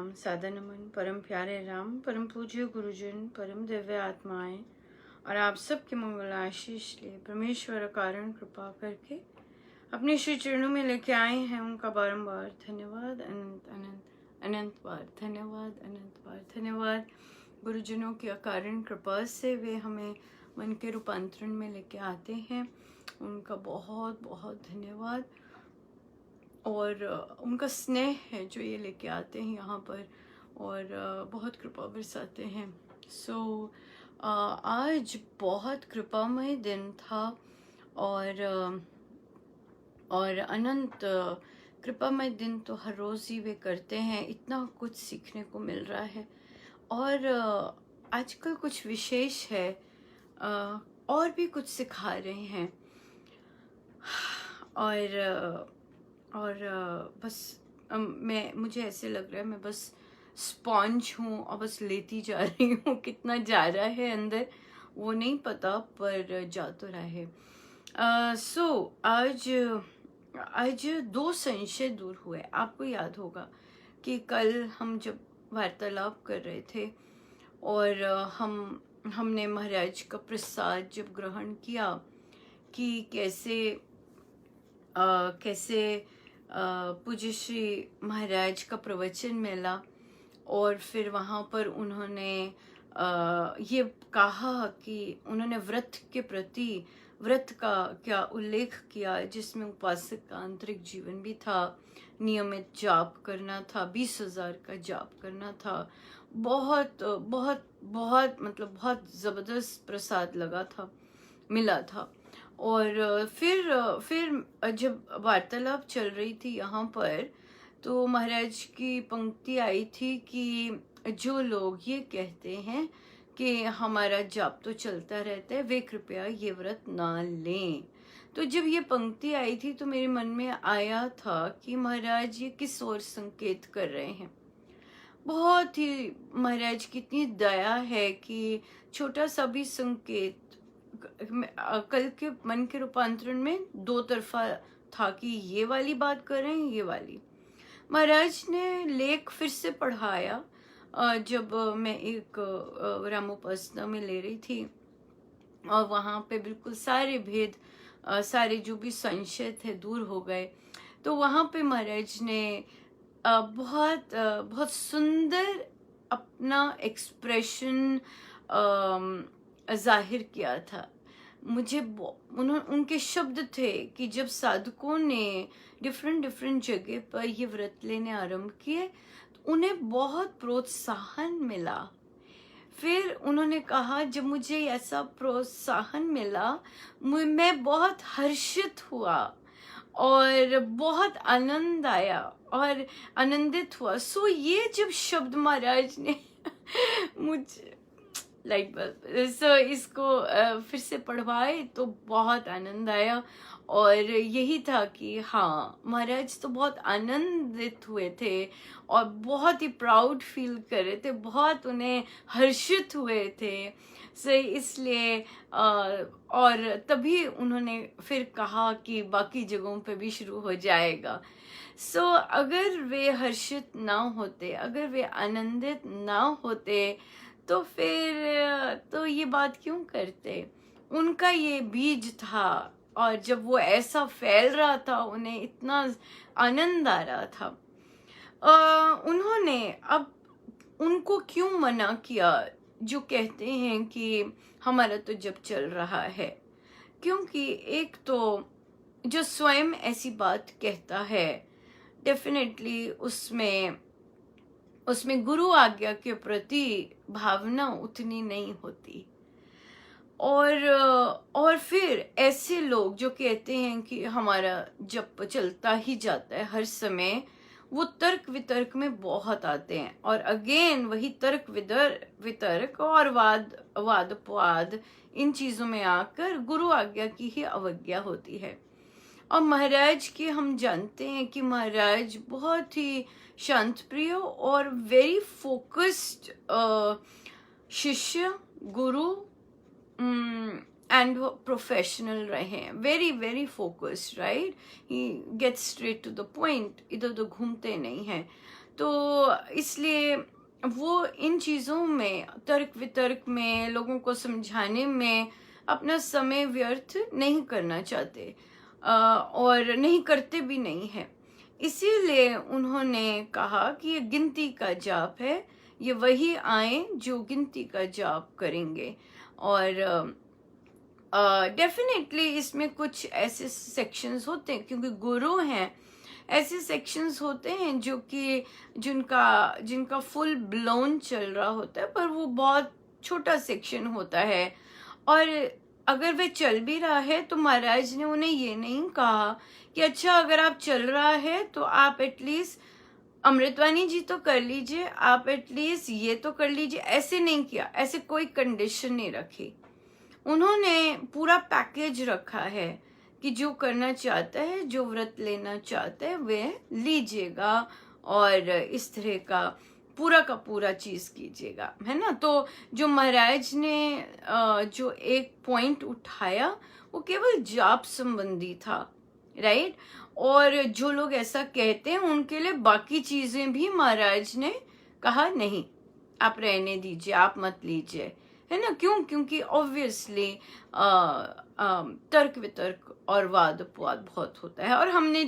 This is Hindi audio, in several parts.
प्रणाम, सादर नमन परम प्यारे राम, परम पूज्य गुरुजन, परम दिव्य आत्माएं और आप सबके मंगल आशीष लिए परमेश्वर कारण कृपा करके अपने श्री चरणों में लेके आए हैं। उनका बारंबार धन्यवाद, अनंत अनंत अनंत बार धन्यवाद, अनंत बार धन्यवाद। गुरुजनों की अकारण कृपा से वे हमें मन के रूपांतरण में लेके आते हैं, उनका बहुत बहुत धन्यवाद। और उनका स्नेह है जो ये लेके आते हैं यहाँ पर और बहुत कृपा बरसाते हैं। आज बहुत कृपामय दिन था और अनंत कृपामय दिन तो हर रोज़ ही वे करते हैं। इतना कुछ सीखने को मिल रहा है और आजकल कुछ विशेष है और भी कुछ सिखा रहे हैं और बस मुझे ऐसे लग रहा है मैं बस स्पॉन्ज हूँ और बस लेती जा रही हूँ। कितना जा रहा है अंदर वो नहीं पता, पर जा तो रहा है। आज 2 संशय दूर हुए। आपको याद होगा कि कल हम जब वार्तालाप कर रहे थे और हमने महाराज का प्रसाद जब ग्रहण किया कि कैसे पूज्य श्री महाराज का प्रवचन मिला और फिर वहाँ पर उन्होंने ये कहा कि उन्होंने व्रत के प्रति व्रत का क्या उल्लेख किया, जिसमें उपासक का आंतरिक जीवन भी था, नियमित जाप करना था, 20,000 का जाप करना था। बहुत बहुत बहुत मतलब बहुत ज़बरदस्त प्रसाद मिला था। और फिर जब वार्तालाप चल रही थी यहाँ पर तो महाराज की पंक्ति आई थी कि जो लोग ये कहते हैं कि हमारा जाप तो चलता रहता है, वे कृपया ये व्रत ना लें। तो जब ये पंक्ति आई थी तो मेरे मन में आया था कि महाराज ये किस ओर संकेत कर रहे हैं। बहुत ही महाराज की इतनी दया है कि छोटा सा भी संकेत कल के मन के रूपांतरण में 2 तरफा था कि ये वाली बात कर रहे हैं, ये वाली। महाराज ने लेख फिर से पढ़ाया जब मैं एक रामोपासना में ले रही थी और वहाँ पे बिल्कुल सारे भेद सारे जो भी संशय थे दूर हो गए। तो वहाँ पे महाराज ने बहुत सुंदर अपना एक्सप्रेशन जाहिर किया था। मुझे उनके शब्द थे कि जब साधकों ने डिफरेंट जगह पर ये व्रत लेने आरंभ किए तो उन्हें बहुत प्रोत्साहन मिला। फिर उन्होंने कहा जब मुझे ऐसा प्रोत्साहन मिला मैं बहुत हर्षित हुआ और बहुत आनंद आया और आनंदित हुआ। ये जब शब्द महाराज ने मुझे लाइट बल्ब इसको फिर से पढ़वाए तो बहुत आनंद आया और यही था कि हाँ, महाराज तो बहुत आनंदित हुए थे और बहुत ही प्राउड फील कर रहे थे, बहुत उन्हें हर्षित हुए थे। इसलिए और तभी उन्होंने फिर कहा कि बाकी जगहों पे भी शुरू हो जाएगा। अगर वे हर्षित ना होते, अगर वे आनंदित ना होते तो फिर तो ये बात क्यों करते। उनका ये बीज था और जब वो ऐसा फैल रहा था उन्हें इतना आनंद आ रहा था। उन्होंने अब उनको क्यों मना किया जो कहते हैं कि हमारा तो जब चल रहा है। क्योंकि एक तो जो स्वयं ऐसी बात कहता है डेफिनेटली उसमें गुरु आज्ञा के प्रति भावना उतनी नहीं होती। और फिर ऐसे लोग जो कहते हैं कि हमारा जप चलता ही जाता है हर समय, वो तर्क वितर्क में बहुत आते हैं और अगेन वही तर्क वितर्क और वाद अपवाद इन चीजों में आकर गुरु आज्ञा की ही अवज्ञा होती है। और महाराज की हम जानते हैं कि महाराज बहुत ही शांत प्रिय और वेरी फोकस्ड शिष्य गुरु एंड प्रोफेशनल रहे हैं। Very focused, right. He gets straight to the point, इधर उधर घूमते नहीं हैं। तो इसलिए वो इन चीज़ों में, तर्क वितर्क में, लोगों को समझाने में अपना समय व्यर्थ नहीं करना चाहते, और नहीं करते भी नहीं है। इसीलिए उन्होंने कहा कि ये गिनती का जाप है, ये वही आए जो गिनती का जाप करेंगे। और डेफिनेटली इसमें कुछ ऐसे सेक्शंस होते हैं, क्योंकि गुरु हैं, ऐसे सेक्शंस होते हैं जो कि जिनका फुल ब्लोन चल रहा होता है, पर वो बहुत छोटा सेक्शन होता है। और अगर वह चल भी रहा है तो महाराज ने उन्हें ये नहीं कहा कि अच्छा अगर आप चल रहा है तो आप एटलीस्ट अमृतवाणी जी तो कर लीजिए, आप एटलीस्ट ये तो कर लीजिए। ऐसे नहीं किया, ऐसे कोई कंडीशन नहीं रखी। उन्होंने पूरा पैकेज रखा है कि जो करना चाहता है, जो व्रत लेना चाहता है, वह लीजिएगा और इस तरह का पूरा चीज कीजिएगा, है ना। तो जो महाराज ने जो एक पॉइंट उठाया वो केवल जाप संबंधी था, राइट। और जो लोग ऐसा कहते हैं उनके लिए बाकी चीजें भी महाराज ने कहा नहीं, आप रहने दीजिए, आप मत लीजिए, है ना। क्यों? क्योंकि ऑब्वियसली तर्क वितर्क और वाद अपवाद बहुत होता है। और हमने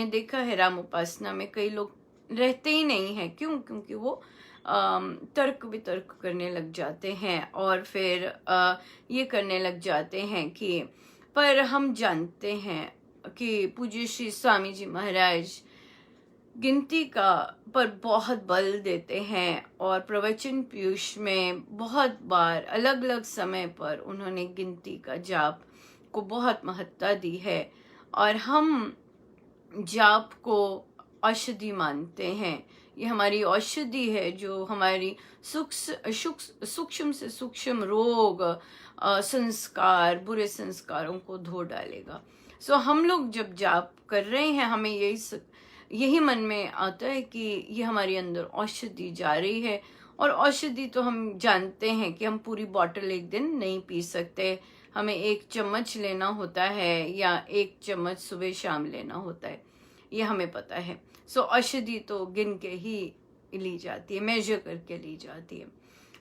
देखा है राम उपासना में कई लोग रहते ही नहीं है। क्यों? क्योंकि वो तर्क वितर्क करने लग जाते हैं और फिर ये करने लग जाते हैं कि, पर हम जानते हैं कि पूज्य श्री स्वामी जी महाराज गिनती का पर बहुत बल देते हैं, और प्रवचन पीयूष में बहुत बार अलग अलग समय पर उन्होंने गिनती का जाप को बहुत महत्ता दी है। और हम जाप को औषधि मानते हैं, ये हमारी औषधि है जो हमारी सूक्ष्म से सूक्ष्म रोग, संस्कार, बुरे संस्कारों को धो डालेगा। सो हम लोग जब जाप कर रहे हैं, हमें यही मन में आता है कि ये हमारे अंदर औषधि जा रही है। और औषधि तो हम जानते हैं कि हम पूरी बॉटल एक दिन नहीं पी सकते, हमें 1 चम्मच लेना होता है या 1 चम्मच सुबह शाम लेना होता है, ये हमें पता है। सो औषधि तो गिन के ही ली जाती है, मेजर करके ली जाती है।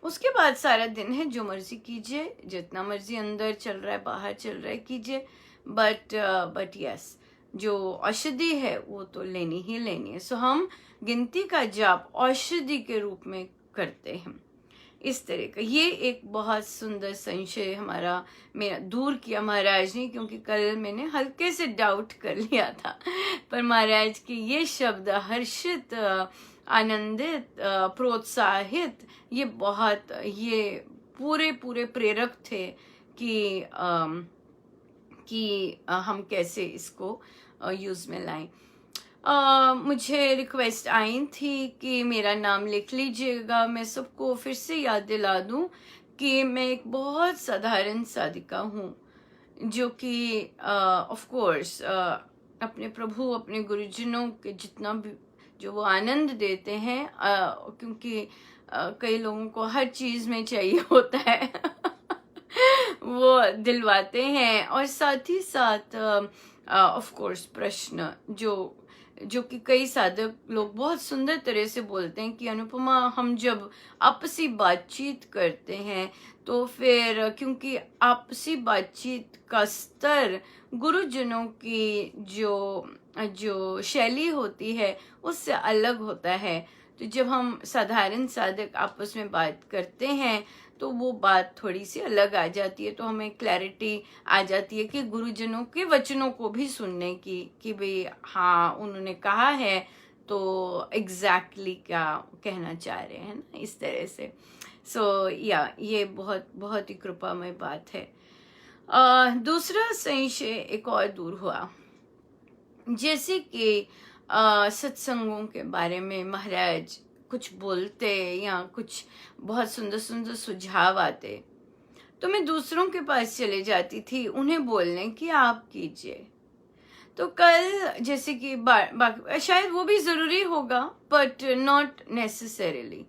उसके बाद सारा दिन है, जो मर्जी कीजिए, जितना मर्जी अंदर चल रहा है बाहर चल रहा है कीजिए, बट यस, जो औषधि है वो तो लेनी ही लेनी है। सो हम गिनती का जाप औषधि के रूप में करते हैं। इस तरह का ये एक बहुत सुंदर संशय मेरा दूर किया महाराज ने, क्योंकि कल मैंने हल्के से डाउट कर लिया था, पर महाराज के ये शब्द हर्षित, आनंदित, प्रोत्साहित, ये पूरे प्रेरक थे कि हम कैसे इसको यूज में लाएं। मुझे रिक्वेस्ट आई थी कि मेरा नाम लिख लीजिएगा। मैं सबको फिर से याद दिला दूं कि मैं एक बहुत साधारण साधिका हूँ, जो कि ऑफ कोर्स अपने प्रभु, अपने गुरुजनों के जितना भी जो वो आनंद देते हैं, क्योंकि कई लोगों को हर चीज में चाहिए होता है वो दिलवाते हैं। और साथ ही साथ ऑफ कोर्स प्रश्न जो कि कई साधक लोग बहुत सुंदर तरह से बोलते हैं कि अनुपमा, हम जब आपसी बातचीत करते हैं तो फिर, क्योंकि आपसी बातचीत का स्तर गुरुजनों की जो शैली होती है उससे अलग होता है, तो जब हम साधारण साधक आपस में बात करते हैं तो वो बात थोड़ी सी अलग आ जाती है। तो हमें क्लैरिटी आ जाती है कि गुरुजनों के वचनों को भी सुनने की, कि भाई हाँ उन्होंने कहा है तो एग्जैक्टली क्या कहना चाह रहे हैं ना, इस तरह से। सो ये बहुत बहुत ही कृपामय बात है। दूसरा संशय एक और दूर हुआ, जैसे कि सत्संगों के बारे में महाराज कुछ बोलते या कुछ बहुत सुंदर सुंदर सुझाव आते, तो मैं दूसरों के पास चले जाती थी उन्हें बोलने की आप कीजिए। तो कल जैसे कि शायद वो भी जरूरी होगा, बट नॉट नेसेसरीली,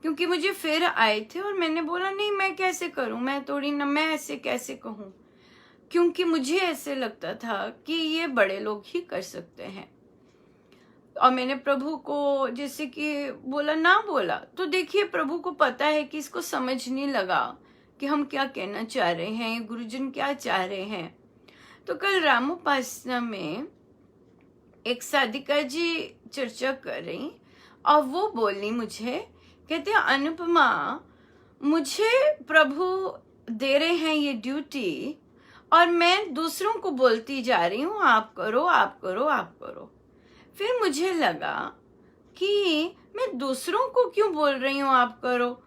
क्योंकि मुझे फिर आए थे और मैंने बोला नहीं, मैं कैसे करूं, मैं ऐसे कैसे कहूं, क्योंकि मुझे ऐसे लगता था कि ये बड़े लोग ही कर सकते हैं। और मैंने प्रभु को जैसे कि बोला ना बोला, तो देखिए प्रभु को पता है कि इसको समझ नहीं लगा कि हम क्या कहना चाह रहे हैं, गुरुजन क्या चाह रहे हैं। तो कल रामोपासना में एक साधिका जी चर्चा कर रही और वो बोली मुझे, कहते हैं अनुपमा, मुझे प्रभु दे रहे हैं ये ड्यूटी और मैं दूसरों को बोलती जा रही हूँ आप करो आप करो आप करो। फिर मुझे लगा कि मैं दूसरों को क्यों बोल रही हूँ आप करो,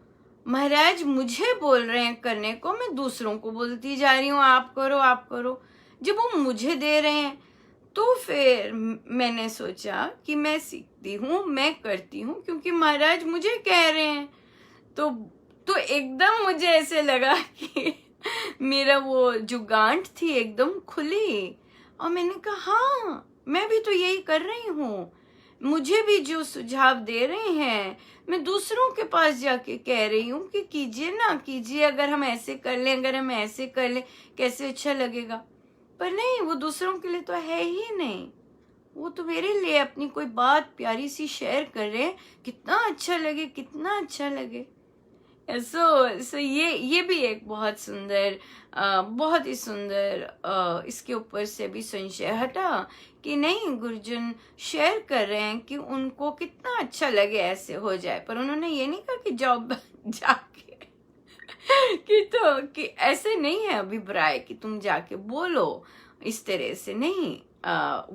महाराज मुझे बोल रहे हैं करने को, मैं दूसरों को बोलती जा रही हूँ आप करो आप करो। जब वो मुझे दे रहे हैं तो फिर मैंने सोचा कि मैं सीखती हूँ, मैं करती हूँ, क्योंकि महाराज मुझे कह रहे हैं। तो एकदम मुझे ऐसे लगा कि मेरा वो जो गांठ थी एकदम खुली और मैंने कहा हाँ, मैं भी तो यही कर रही हूँ। मुझे भी जो सुझाव दे रहे हैं मैं दूसरों के पास जाके कह रही हूँ कि कीजिए ना कीजिए, अगर हम ऐसे कर लें, अगर हम ऐसे कर लें कैसे अच्छा लगेगा। पर नहीं, वो दूसरों के लिए तो है ही नहीं, वो तो मेरे लिए अपनी कोई बात प्यारी सी शेयर कर रहे हैं, कितना अच्छा लगे कितना अच्छा लगे। सो ये भी एक बहुत सुंदर बहुत ही सुंदर इसके ऊपर से भी संशय हटा कि नहीं, गुरुजन शेयर कर रहे हैं कि उनको कितना अच्छा लगे ऐसे हो जाए। पर उन्होंने ये नहीं कहा कि जाओ जाके कि ऐसे नहीं है अभिप्राय कि तुम जाके बोलो इस तरह से नहीं।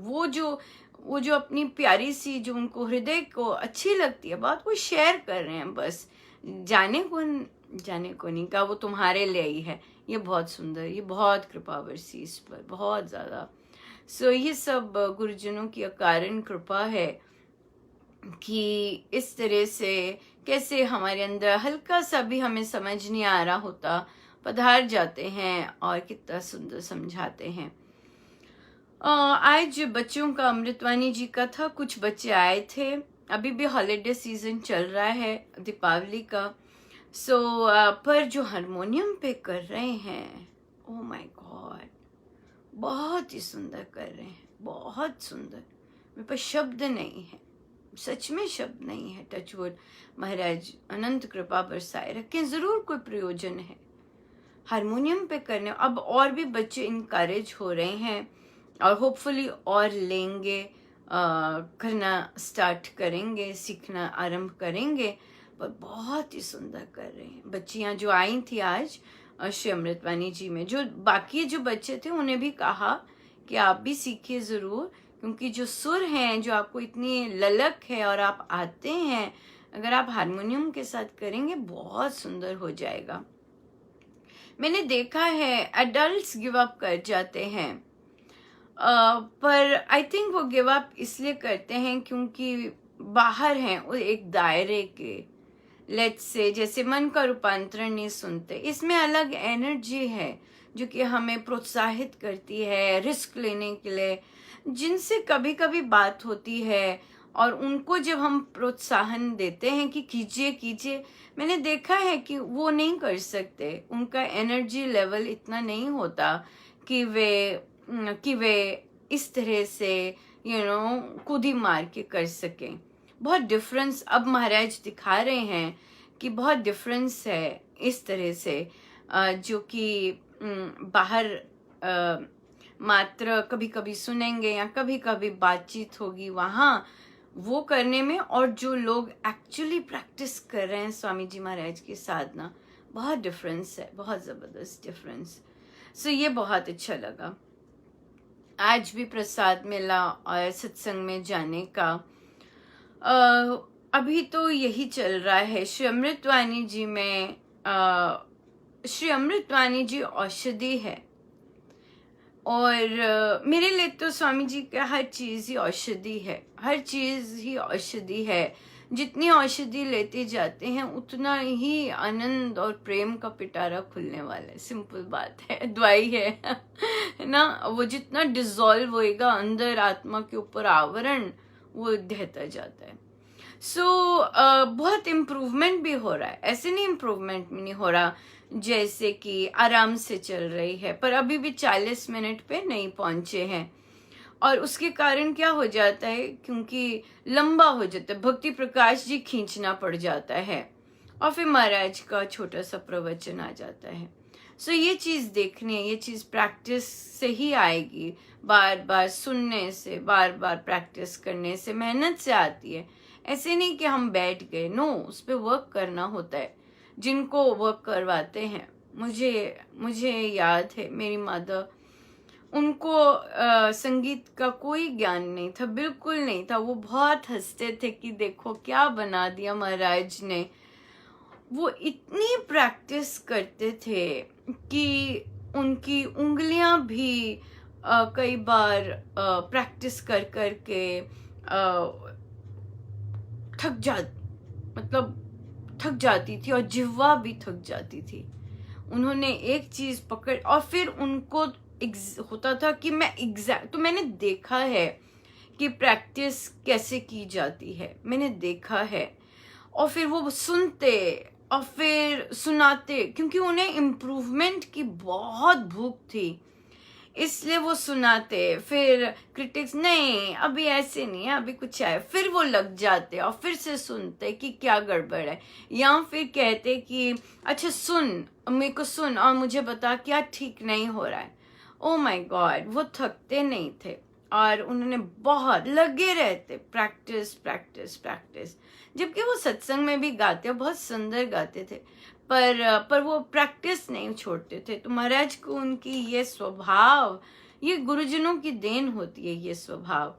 वो जो अपनी प्यारी सी जो उनको हृदय को अच्छी लगती है बात, वो शेयर कर रहे हैं, बस जाने को नहीं कहा, वो तुम्हारे लिए ही है। ये बहुत सुंदर, ये बहुत कृपा बरसी इस पर, बहुत ज्यादा। सो ये सब गुरुजनों की अकारण कृपा है कि इस तरह से कैसे हमारे अंदर हल्का सा भी हमें समझ नहीं आ रहा होता, पधार जाते हैं और कितना सुंदर समझाते हैं। आज बच्चों का अमृतवाणी जी का था, कुछ बच्चे आए थे, अभी भी हॉलीडे सीजन चल रहा है दीपावली का। पर जो हारमोनियम पे कर रहे हैं, ओ माय गॉड, बहुत ही सुंदर कर रहे हैं, बहुत सुंदर। मेरे पास शब्द नहीं है, सच में शब्द नहीं है। टचवुड, महाराज अनंत कृपा बरसाए रखें, जरूर कोई प्रयोजन है हारमोनियम पे करने। अब और भी बच्चे इनकरेज हो रहे हैं और होपफुली और लेंगे, करना स्टार्ट करेंगे, सीखना आरंभ करेंगे। पर बहुत ही सुंदर कर रहे हैं। बच्चियां जो आई थी आज श्री अमृतवाणी जी में, जो बाकी जो बच्चे थे उन्हें भी कहा कि आप भी सीखिए जरूर, क्योंकि जो सुर हैं, जो आपको इतनी ललक है और आप आते हैं, अगर आप हारमोनियम के साथ करेंगे बहुत सुंदर हो जाएगा। मैंने देखा है एडल्ट्स गिव अप कर जाते हैं, पर आई थिंक वो गिव अप इसलिए करते हैं क्योंकि बाहर हैं वो एक दायरे के, लेट्स से जैसे मन का रूपांतरण नहीं सुनते। इसमें अलग एनर्जी है जो कि हमें प्रोत्साहित करती है रिस्क लेने के लिए, जिनसे कभी कभी बात होती है और उनको जब हम प्रोत्साहन देते हैं कि कीजिए कीजिए, मैंने देखा है कि वो नहीं कर सकते, उनका एनर्जी लेवल इतना नहीं होता कि वे इस तरह से कूदी मार के कर सकें। बहुत डिफरेंस अब महाराज दिखा रहे हैं कि बहुत डिफरेंस है इस तरह से, जो कि बाहर मात्र कभी कभी सुनेंगे या कभी कभी बातचीत होगी वहाँ वो करने में, और जो लोग एक्चुअली प्रैक्टिस कर रहे हैं स्वामी जी महाराज की साधना, बहुत डिफरेंस है, बहुत ज़बरदस्त डिफरेंस। सो ये बहुत अच्छा लगा। आज भी प्रसाद मिला और सत्संग में जाने का अभी तो यही चल रहा है। श्री अमृतवाणी जी में श्री अमृतवाणी जी औषधि है, और मेरे लिए तो स्वामी जी का हर चीज़ ही औषधि है, हर चीज़ ही औषधि है। जितनी औषधि लेते जाते हैं उतना ही आनंद और प्रेम का पिटारा खुलने वाला है। सिंपल बात है, दवाई है ना, वो जितना डिसॉल्व होएगा अंदर आत्मा के ऊपर आवरण, वो ढहता जाता है। बहुत इम्प्रूवमेंट भी हो रहा है, ऐसे नहीं इम्प्रूवमेंट भी नहीं हो रहा जैसे कि आराम से चल रही है, पर अभी भी 40 मिनट पे नहीं पहुंचे हैं। और उसके कारण क्या हो जाता है, क्योंकि लंबा हो जाता है, भक्ति प्रकाश जी खींचना पड़ जाता है और फिर महाराज का छोटा सा प्रवचन आ जाता है। सो ये चीज़ देखनी है, ये चीज़ प्रैक्टिस से ही आएगी, बार बार सुनने से, बार बार प्रैक्टिस करने से, मेहनत से आती है। ऐसे नहीं कि हम बैठ गए, नो, उस पर वर्क करना होता है। जिनको वर्क करवाते हैं, मुझे याद है मेरी मदर, उनको संगीत का कोई ज्ञान नहीं था, बिल्कुल नहीं था। वो बहुत हंसते थे कि देखो क्या बना दिया महाराज ने। वो इतनी प्रैक्टिस करते थे कि उनकी उंगलियां भी कई बार प्रैक्टिस कर कर के थक जाती थी और जिह्वा भी थक जाती थी। उन्होंने एक चीज पकड़ और फिर उनको होता था कि तो मैंने देखा है कि प्रैक्टिस कैसे की जाती है, मैंने देखा है। और फिर वो सुनते और फिर सुनाते, क्योंकि उन्हें इम्प्रूवमेंट की बहुत भूख थी, इसलिए वो सुनाते। फिर क्रिटिक्स नहीं, अभी ऐसे नहीं है, अभी कुछ है, फिर वो लग जाते और फिर से सुनते कि क्या गड़बड़ है, या फिर कहते कि अच्छा सुन, मेरे को सुन और मुझे बता क्या ठीक नहीं हो रहा है। ओ माय गॉड, वो थकते नहीं थे और उन्होंने बहुत लगे रहते, प्रैक्टिस प्रैक्टिस प्रैक्टिस। जबकि वो सत्संग में भी गाते, बहुत सुंदर गाते थे, पर वो प्रैक्टिस नहीं छोड़ते थे। तो महाराज को उनकी ये स्वभाव, ये गुरुजनों की देन होती है ये स्वभाव।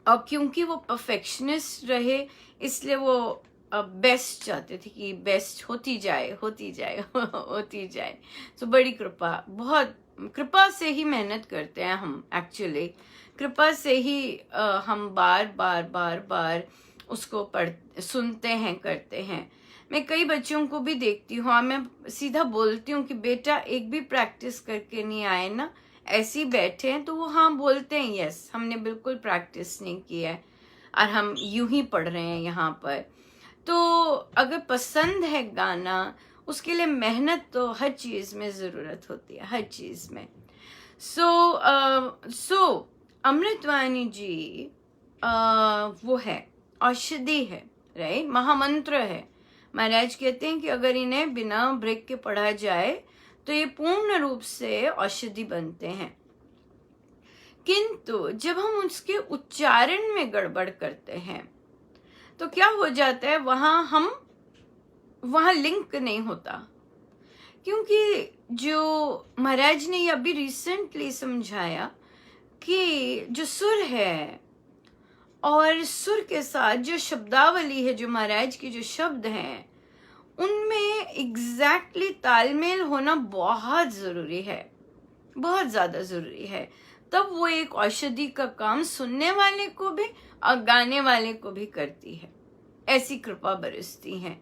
और क्योंकि वो परफेक्शनिस्ट रहे, इसलिए वो बेस्ट चाहते थे कि बेस्ट होती जाए होती जाए होती जाए। तो बड़ी कृपा, बहुत कृपा से ही मेहनत करते हैं हम, एक्चुअली कृपा से ही हम बार बार बार बार उसको सुनते हैं, करते हैं। मैं कई बच्चों को भी देखती हूँ और मैं सीधा बोलती हूँ कि बेटा एक भी प्रैक्टिस करके नहीं आए ना, ऐसे ही बैठे हैं, तो वो हाँ बोलते हैं यस हमने बिल्कुल प्रैक्टिस नहीं की है और हम यूं ही पढ़ रहे हैं यहाँ पर। तो अगर पसंद है गाना, उसके लिए मेहनत तो हर चीज़ में ज़रूरत होती है, हर चीज़ में। सो अमृतवाणी जी वो है, औषधि है, राइट, महामंत्र है। महाराज कहते हैं कि अगर इन्हें बिना ब्रेक के पढ़ा जाए तो ये पूर्ण रूप से औषधि बनते हैं। किंतु जब हम उसके उच्चारण में गड़बड़ करते हैं तो क्या हो जाता है, वहां लिंक नहीं होता। क्योंकि जो महाराज ने ये अभी रिसेंटली समझाया कि जो सुर है और सुर के साथ जो शब्दावली है, जो महाराज की जो शब्द हैं, उनमें एग्जैक्टली तालमेल होना बहुत जरूरी है, बहुत ज्यादा जरूरी है। तब वो एक औषधि का काम सुनने वाले को भी और गाने वाले को भी करती है, ऐसी कृपा बरसती है।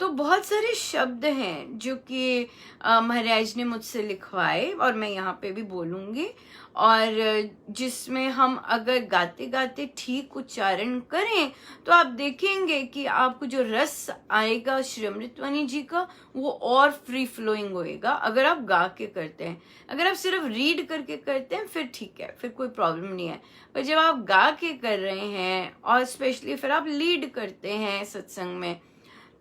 तो बहुत सारे शब्द हैं जो कि महाराज ने मुझसे लिखवाए और मैं यहाँ पे भी बोलूँगी, और जिसमें हम अगर गाते गाते ठीक उच्चारण करें तो आप देखेंगे कि आपको जो रस आएगा श्री अमृतवाणी जी का, वो और फ्री फ्लोइंग होएगा अगर आप गा के करते हैं। अगर आप सिर्फ रीड करके करते हैं फिर ठीक है, फिर कोई प्रॉब्लम नहीं है, पर जब आप गा के कर रहे हैं और स्पेशली फिर आप लीड करते हैं सत्संग में,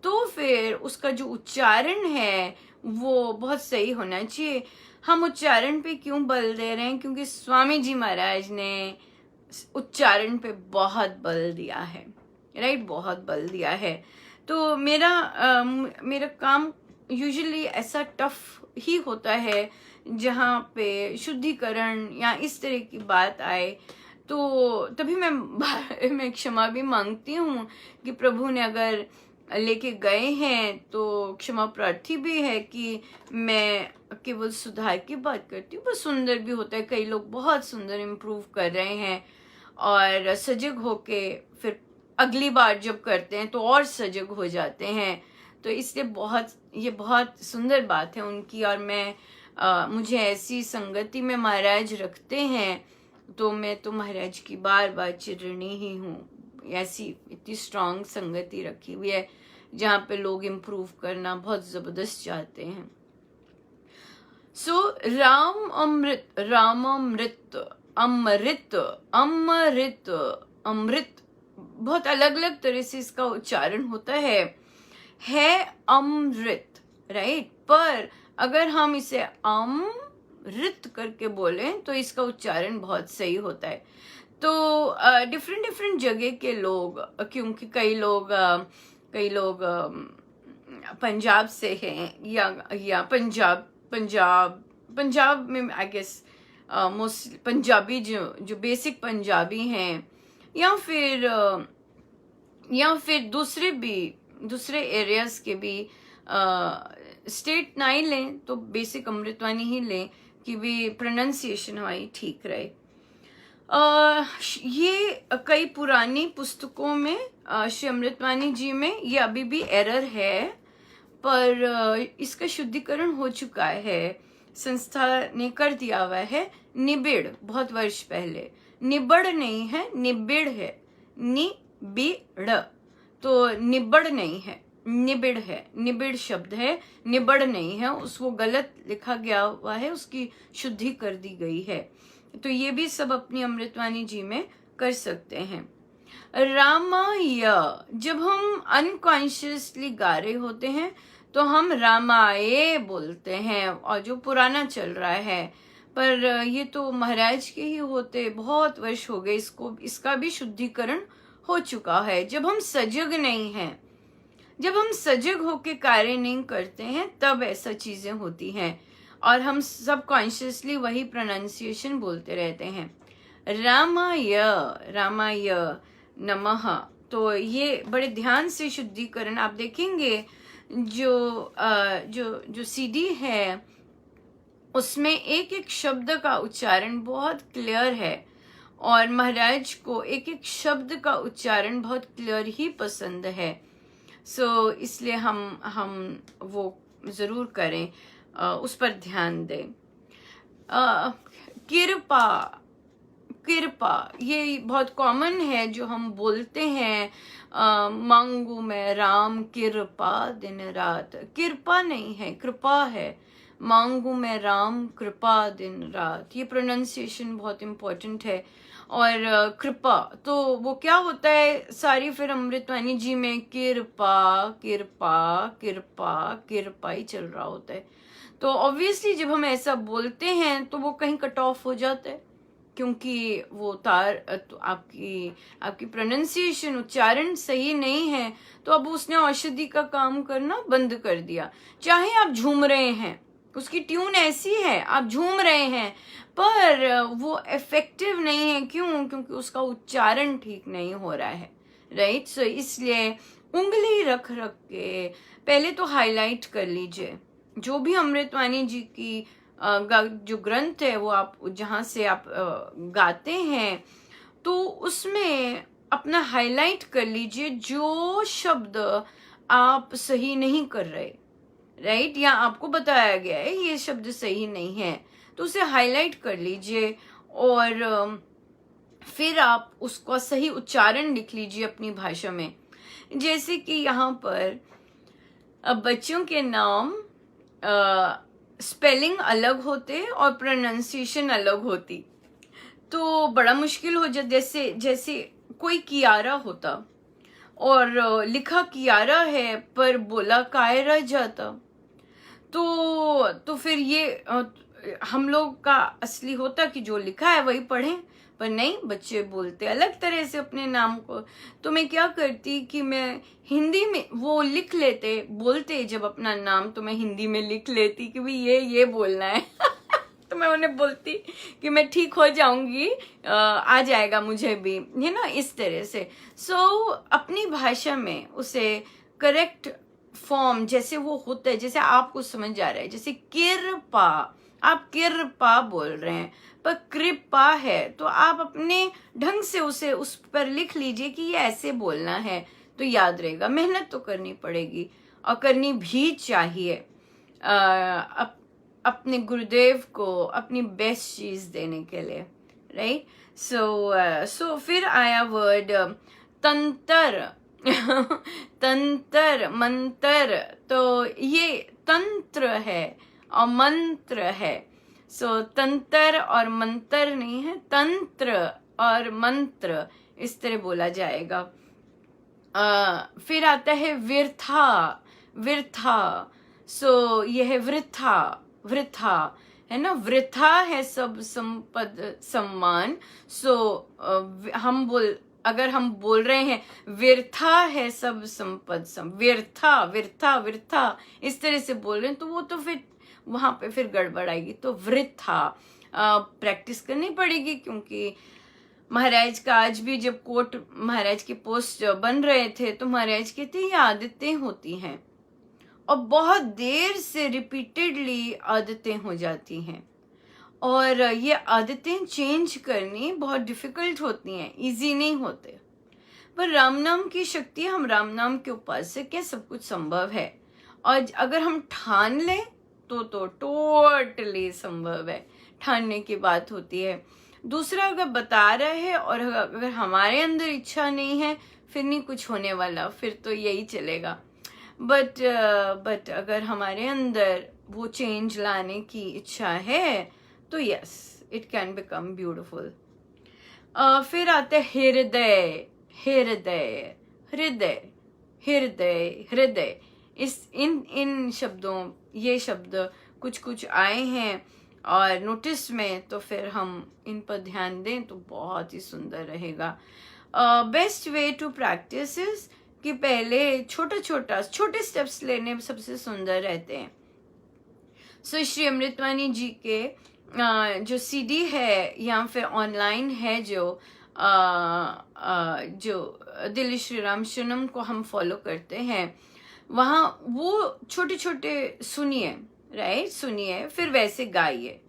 तो फिर उसका जो उच्चारण है वो बहुत सही होना चाहिए। हम उच्चारण पे क्यों बल दे रहे हैं? क्योंकि स्वामी जी महाराज ने उच्चारण पे बहुत बल दिया है, राइट, बहुत बल दिया है। तो मेरा काम यूजुअली ऐसा टफ ही होता है जहाँ पे शुद्धिकरण या इस तरह की बात आए, तो तभी मैं क्षमा भी मांगती हूँ कि प्रभु ने अगर लेके गए हैं तो क्षमा प्रार्थी भी है कि मैं केवल सुधार की बात करती हूँ। बहुत सुंदर भी होता है, कई लोग बहुत सुंदर इम्प्रूव कर रहे हैं और सजग होके फिर अगली बार जब करते हैं तो और सजग हो जाते हैं। तो इसलिए ये बहुत सुंदर बात है उनकी। और मुझे ऐसी संगति में महाराज रखते हैं तो मैं तो महाराज की बार बार चिरणी ही हूँ। ऐसी इतनी स्ट्रांग संगति रखी हुई है जहाँ पे लोग इम्प्रूव करना बहुत जबरदस्त चाहते हैं। सो राम अमृत अमृत, अमृत, अमृत, बहुत अलग अलग तरह से इसका उच्चारण होता है अमृत, राइट। पर अगर हम इसे अमृत करके बोलें तो इसका उच्चारण बहुत सही होता है। तो डिफरेंट डिफरेंट जगह के लोग, क्योंकि कई लोग पंजाब से हैं, या पंजाब में आई गेस मोस्ट पंजाबी जो बेसिक पंजाबी हैं, या फिर दूसरे एरियाज के भी स्टेट ना ही लें तो बेसिक अमृतवाणी ही लें कि भी प्रोनाउंसिएशन हमारी ठीक रहे। ये कई पुरानी पुस्तकों में श्री अमृतवाणी जी में ये अभी भी एरर है, पर इसका शुद्धिकरण हो चुका है, संस्था ने कर दिया हुआ है। निबिड़, बहुत वर्ष पहले, निबड़ नहीं है, निबिड़ है, निबिड़, तो निबड़ नहीं है, निबिड़ है, निबिड़ शब्द है, निबड़ नहीं है, वो गलत लिखा गया हुआ है, उसकी शुद्धि कर दी गई है। तो ये भी सब अपनी अमृतवाणी जी में कर सकते हैं। रामाय, जब हम अनकॉन्शियसली गा रहे होते हैं तो हम रामाये बोलते हैं, और जो पुराना चल रहा है, पर ये तो महाराज के ही होते, बहुत वर्ष हो गए इसका भी शुद्धिकरण हो चुका है। जब हम सजग नहीं हैं, जब हम सजग होके कार्य नहीं करते हैं, तब ऐसा चीजें होती हैं, और हम सब कॉन्शियसली वही प्रोनाउंसिएशन बोलते रहते हैं। रामाय, रामाय नमः। तो ये बड़े ध्यान से शुद्धिकरण आप देखेंगे, जो सीडी है उसमें एक एक शब्द का उच्चारण बहुत क्लियर है, और महाराज को एक एक शब्द का उच्चारण बहुत क्लियर ही पसंद है। सो इसलिए हम वो जरूर करें, उस पर ध्यान दें। कृपा, कृपा ये बहुत कॉमन है जो हम बोलते हैं, मांगू मैं राम कृपा दिन रात। कृपा नहीं है, कृपा है। मांगू मैं राम कृपा दिन रात, ये प्रोनाउंसिएशन बहुत इम्पोर्टेंट है। और कृपा तो वो क्या होता है, सारी फिर अमृतवाणी जी में कृपा कृपा कृपा कृपा ही चल रहा होता है। तो ऑब्वियसली जब हम ऐसा बोलते हैं तो वो कहीं कट ऑफ हो जाता है, क्योंकि वो तार तो आपकी प्रोनाउंसिएशन, उच्चारण सही नहीं है, तो अब उसने औषधि का काम करना बंद कर दिया। चाहे आप झूम रहे हैं, उसकी ट्यून ऐसी है, आप झूम रहे हैं, पर वो इफेक्टिव नहीं है। क्यों? क्योंकि उसका उच्चारण ठीक नहीं हो रहा है, राइट। सो इसलिए उंगली रख रख के पहले तो हाईलाइट कर लीजिए, जो भी अमृतवाणी जी की जो ग्रंथ है, वो आप जहां से आप गाते हैं, तो उसमें अपना हाईलाइट कर लीजिए जो शब्द आप सही नहीं कर रहे, राइट, या आपको बताया गया है ये शब्द सही नहीं है, तो उसे हाईलाइट कर लीजिए, और फिर आप उसका सही उच्चारण लिख लीजिए अपनी भाषा में। जैसे कि यहाँ पर बच्चों के नाम स्पेलिंग अलग होते और प्रोनाउंसिएशन अलग होती, तो बड़ा मुश्किल हो जाता। जैसे कोई कियारा होता और लिखा कियारा है पर बोला कायरा जाता, तो फिर ये हम लोग का असली होता कि जो लिखा है वही पढ़ें, पर नहीं, बच्चे बोलते अलग तरह से अपने नाम को। तो मैं क्या करती कि मैं हिंदी में वो लिख लेते, बोलते जब अपना नाम, तो मैं हिंदी में लिख लेती कि भाई ये बोलना है तो मैं उन्हें बोलती कि मैं ठीक हो जाऊंगी, आ जाएगा मुझे भी, है ना, इस तरह से। सो अपनी भाषा में उसे करेक्ट फॉर्म जैसे वो होता है, जैसे आपको समझ आ रहा है, जैसे कृपा, आप कृपा बोल रहे हैं पर कृपा है, तो आप अपने ढंग से उसे उस पर लिख लीजिए कि ये ऐसे बोलना है, तो याद रहेगा। मेहनत तो करनी पड़ेगी और करनी भी चाहिए, अपने गुरुदेव को अपनी बेस्ट चीज देने के लिए, राइट। सो फिर आया वर्ड तंत्र तंत्र मंत्र, तो ये तंत्र है और मंत्र है। सो तंत्र और मंत्र नहीं है, तंत्र और मंत्र इस तरह बोला जाएगा। फिर आता है वृथा, वृथा। सो ये है वृथा, वृथा है ना, वृथा है सब संपद सम्मान। सो अगर हम बोल रहे हैं व्यर्था है सब संपद व्यर्था, व्यर्था, व्यर्था इस तरह से बोल रहे हैं, तो वो तो फिर वहां पे फिर गड़बड़ आएगी। तो वृथा प्रैक्टिस करनी पड़ेगी, क्योंकि महाराज का आज भी जब कोर्ट महाराज की पोस्ट बन रहे थे तो महाराज कहते ये आदतें होती हैं और बहुत देर से रिपीटेडली आदतें हो जाती हैं, और ये आदतें चेंज करनी बहुत डिफिकल्ट होती हैं, इजी नहीं होते। पर राम नाम की शक्ति, हम राम नाम के उपासक हैं, सब कुछ संभव है। और अगर हम ठान लें तो टोटली संभव है, ठानने की बात होती है। दूसरा अगर बता रहा है और अगर हमारे अंदर इच्छा नहीं है, फिर नहीं कुछ होने वाला, फिर तो यही चलेगा। बट अगर हमारे अंदर वो चेंज लाने की इच्छा है तो yes, it can become beautiful. फिर आते हृदय, हृदय, हृदय, हृदय, हृदय। इन शब्दों, ये शब्द कुछ कुछ आए हैं और नोटिस में, तो फिर हम इन पर ध्यान दें तो बहुत ही सुंदर रहेगा। Best way to practice is कि पहले छोटे स्टेप्स लेने सबसे सुंदर रहते हैं। सो श्री अमृतवाणी जी के जो सीडी है या फिर ऑनलाइन है, जो दिल्ली श्री राम शरणम को हम फॉलो करते हैं, वहाँ वो छोटे छोटे सुनिए, राइट, सुनिए, फिर वैसे गाइए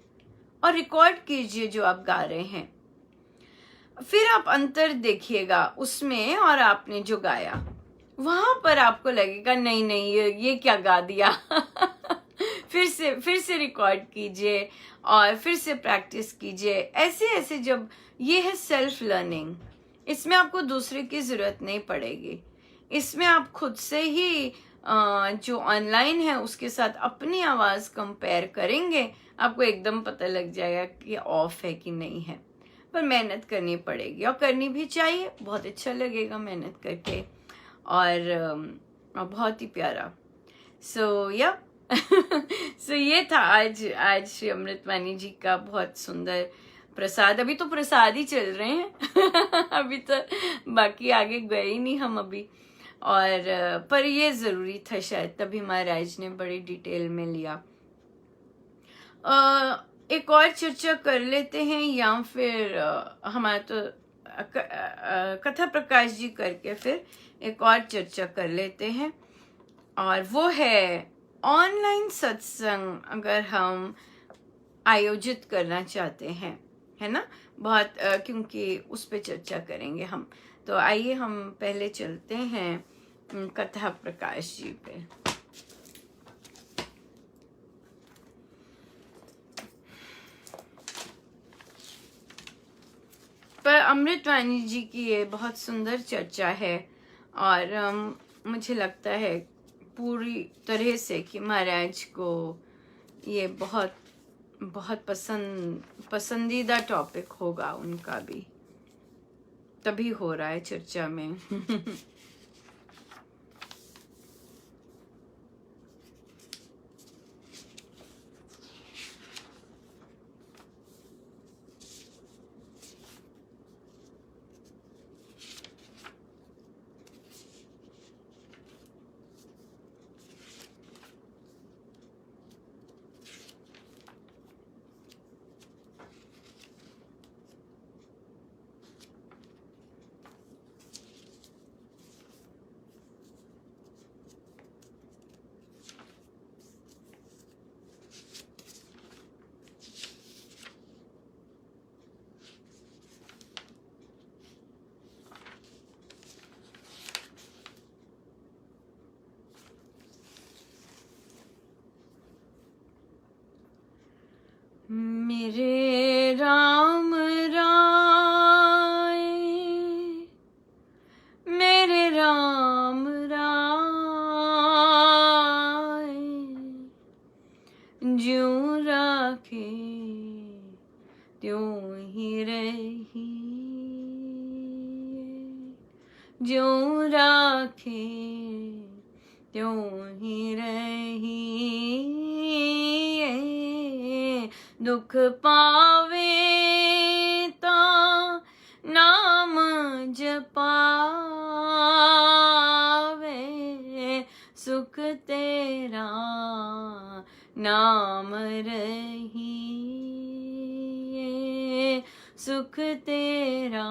और रिकॉर्ड कीजिए जो आप गा रहे हैं। फिर आप अंतर देखिएगा उसमें और आपने जो गाया, वहां पर आपको लगेगा नहीं नहीं ये क्या गा दिया। फिर से रिकॉर्ड कीजिए और फिर से प्रैक्टिस कीजिए। ऐसे जब ये है सेल्फ लर्निंग, इसमें आपको दूसरे की जरूरत नहीं पड़ेगी। इसमें आप खुद से ही जो ऑनलाइन है उसके साथ अपनी आवाज कंपेयर करेंगे, आपको एकदम पता लग जाएगा कि ऑफ है कि नहीं है। पर मेहनत करनी पड़ेगी और करनी भी चाहिए, बहुत अच्छा लगेगा मेहनत करके, और बहुत ही प्यारा। सो या सो ये था आज श्री अमृतवाणी जी का बहुत सुंदर प्रसाद। अभी तो प्रसाद ही चल रहे हैं अभी तो बाकी आगे गए ही नहीं हम अभी, और पर ये जरूरी था शायद, तभी महाराज ने बड़ी डिटेल में लिया। एक और चर्चा कर लेते हैं, या फिर हमारा तो कथा प्रकाश जी करके फिर एक और चर्चा कर लेते हैं, और वो है ऑनलाइन सत्संग अगर हम आयोजित करना चाहते हैं, है ना, बहुत क्योंकि उस पे चर्चा करेंगे हम। तो आइए हम पहले चलते हैं कथा प्रकाश जी पे। पर अमृतवाणी जी की ये बहुत सुंदर चर्चा है, और मुझे लगता है पूरी तरह से कि महाराज को ये बहुत बहुत पसंदीदा टॉपिक होगा उनका भी, तभी हो रहा है चर्चा में। त्यों ही रही, दुख पावे तो नाम जपावे, सुख तेरा नाम रही, सुख तेरा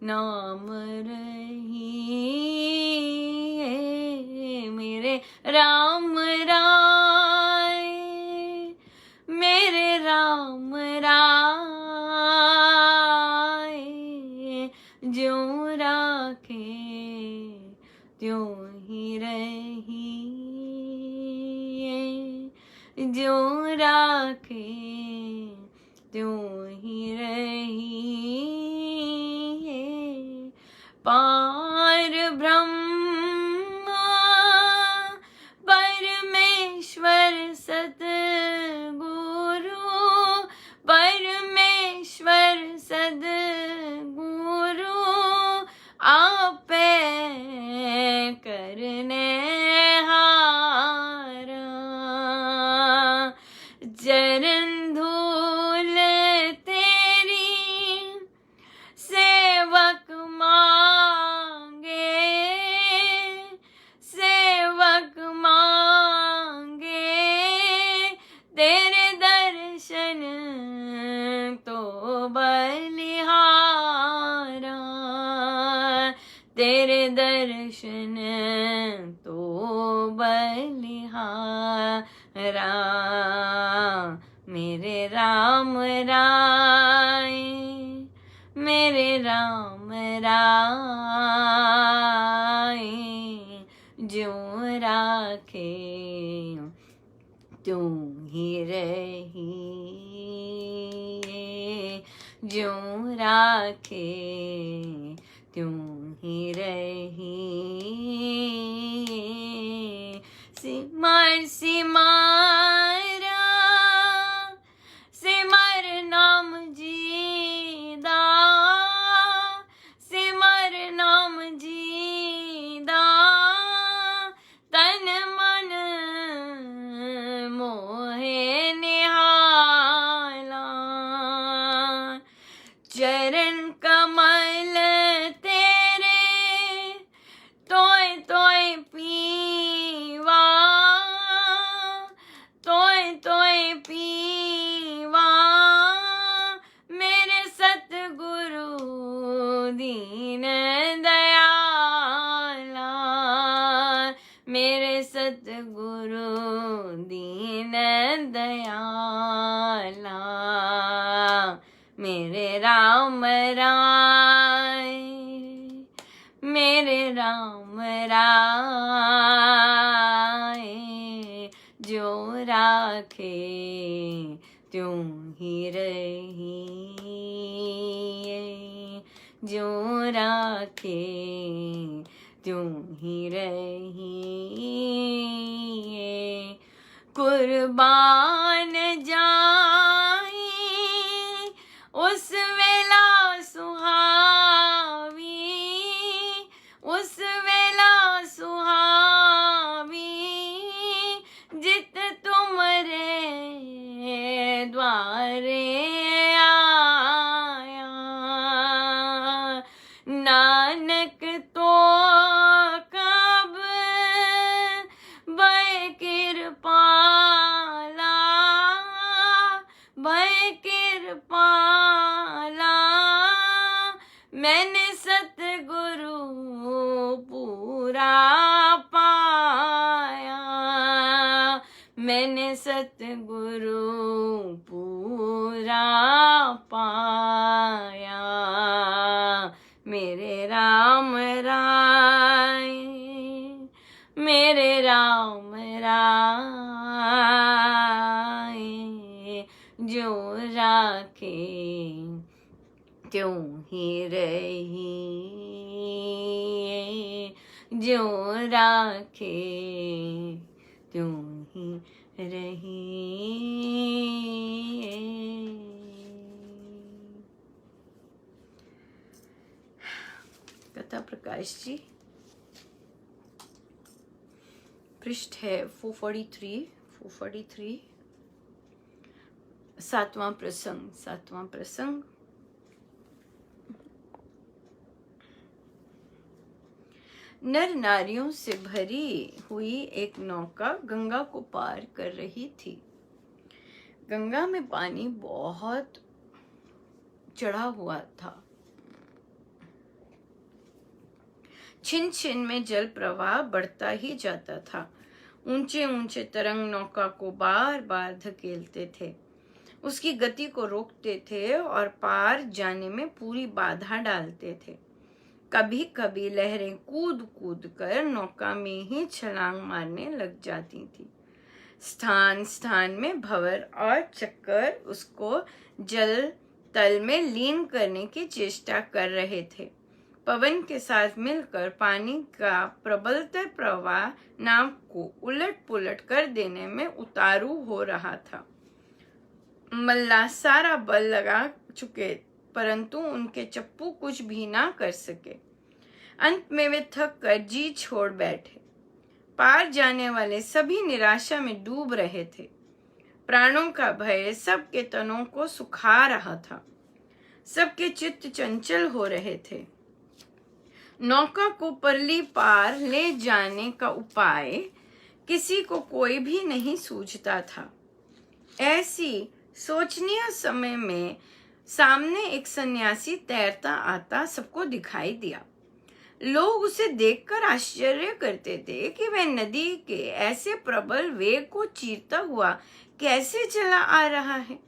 नाम रही, मेरे राम राय, मेरे राम राय, ज्यों राखे त्यों ही रही, ज्यों राखे त्यों ही रही, पार ब्रह्म परमेश्वर सद्गुरु, परमेश्वर सद्गुरु, आपे करने हारा, चरण धूल तेरी सेवक मांगे, सेवक मांगे, तेरे दर्शन तो बलिहारा, तेरे दर्शन तो बलिहारा, मेरे राम राय, मेरे राम राय, ज्यों राखे त्यों ही रही, ज्यों राखे त्यों ही रही, सिमर सिमरा, सिमर नाम जीदा, सिमर नाम जीदा, तन मन मोहे निहाला, चरण कमल तेरे तोय तोय पीवा, तोय तोय पीवा, मेरे सतगुरु दीन दयाला, मेरे सतगुरु दीन दयाला, मेरे राम राय, मेरे राम राय, ज्यों राखे त्यों ही रही, ज्यों राखे त्यों ही रही, कुर्बान जाई उस वेला सुहावी, उस वेला सुहावी, जित तुमरे द्वारे आया, नानक तो कब भय कृपाला, भय कृपाला, मैंने सतगुरु पूरा पाया, मैंने सतगुरु पूरा पाया, मेरे राम राय, मेरे राम राय, ज्यों राखे त्यों ही रही, ज्यों राखे त्यों ही रही। कथा प्रकाश जी। पृष्ठ है 443 सातवां प्रसंग। नर नारियों से भरी हुई एक नौका गंगा को पार कर रही थी। गंगा में पानी बहुत चढ़ा हुआ था। छिन छिन में जल प्रवाह बढ़ता ही जाता था। ऊंचे ऊंचे तरंग नौका को बार बार धकेलते थे, उसकी गति को रोकते थे और पार जाने में पूरी बाधा डालते थे। कभी कभी लहरें कूद कूद कर नौका में ही छलांग मारने लग जाती थी। स्थान स्थान में भंवर और चक्कर उसको जल तल में लीन करने की चेष्टा कर रहे थे। पवन के साथ मिलकर पानी का प्रबलतर प्रवाह नाव को उलट पुलट कर देने में उतारू हो रहा था। मल्लाह सारा बल लगा चुके, परंतु उनके चप्पू कुछ भी ना कर सके। अंत में वे थक कर जी छोड़ बैठे। पार जाने वाले सभी निराशा में डूब रहे थे। प्राणों का भय सबके तनों को सुखा रहा था। सबके चित्त चंचल हो रहे थे। नौका को परली पार ले जाने का उपाय किसी को कोई भी नहीं सूझता था। ऐसी सोचनीय समय में सामने एक सन्यासी तैरता आता सबको दिखाई दिया। लोग उसे देखकर आश्चर्य करते थे कि वह नदी के ऐसे प्रबल वेग को चीरता हुआ कैसे चला आ रहा है।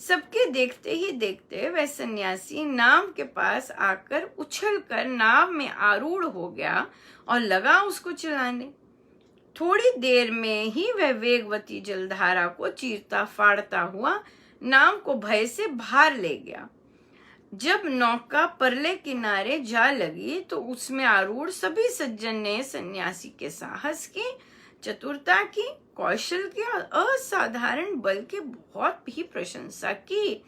सबके देखते ही देखते वह सन्यासी नाव के पास आकर उछलकर नाव में आरूढ़ हो गया और लगा उसको चलाने। थोड़ी देर में ही वह वेगवती जलधारा को चीरता फाड़ता हुआ नाव को भय से भार ले गया। जब नौका परले किनारे जा लगी तो उसमें आरूढ़ सभी सज्जन ने सन्यासी के साहस की, चतुरता की, कौशल की और असाधारण बल की बहुत ही प्रशंसा की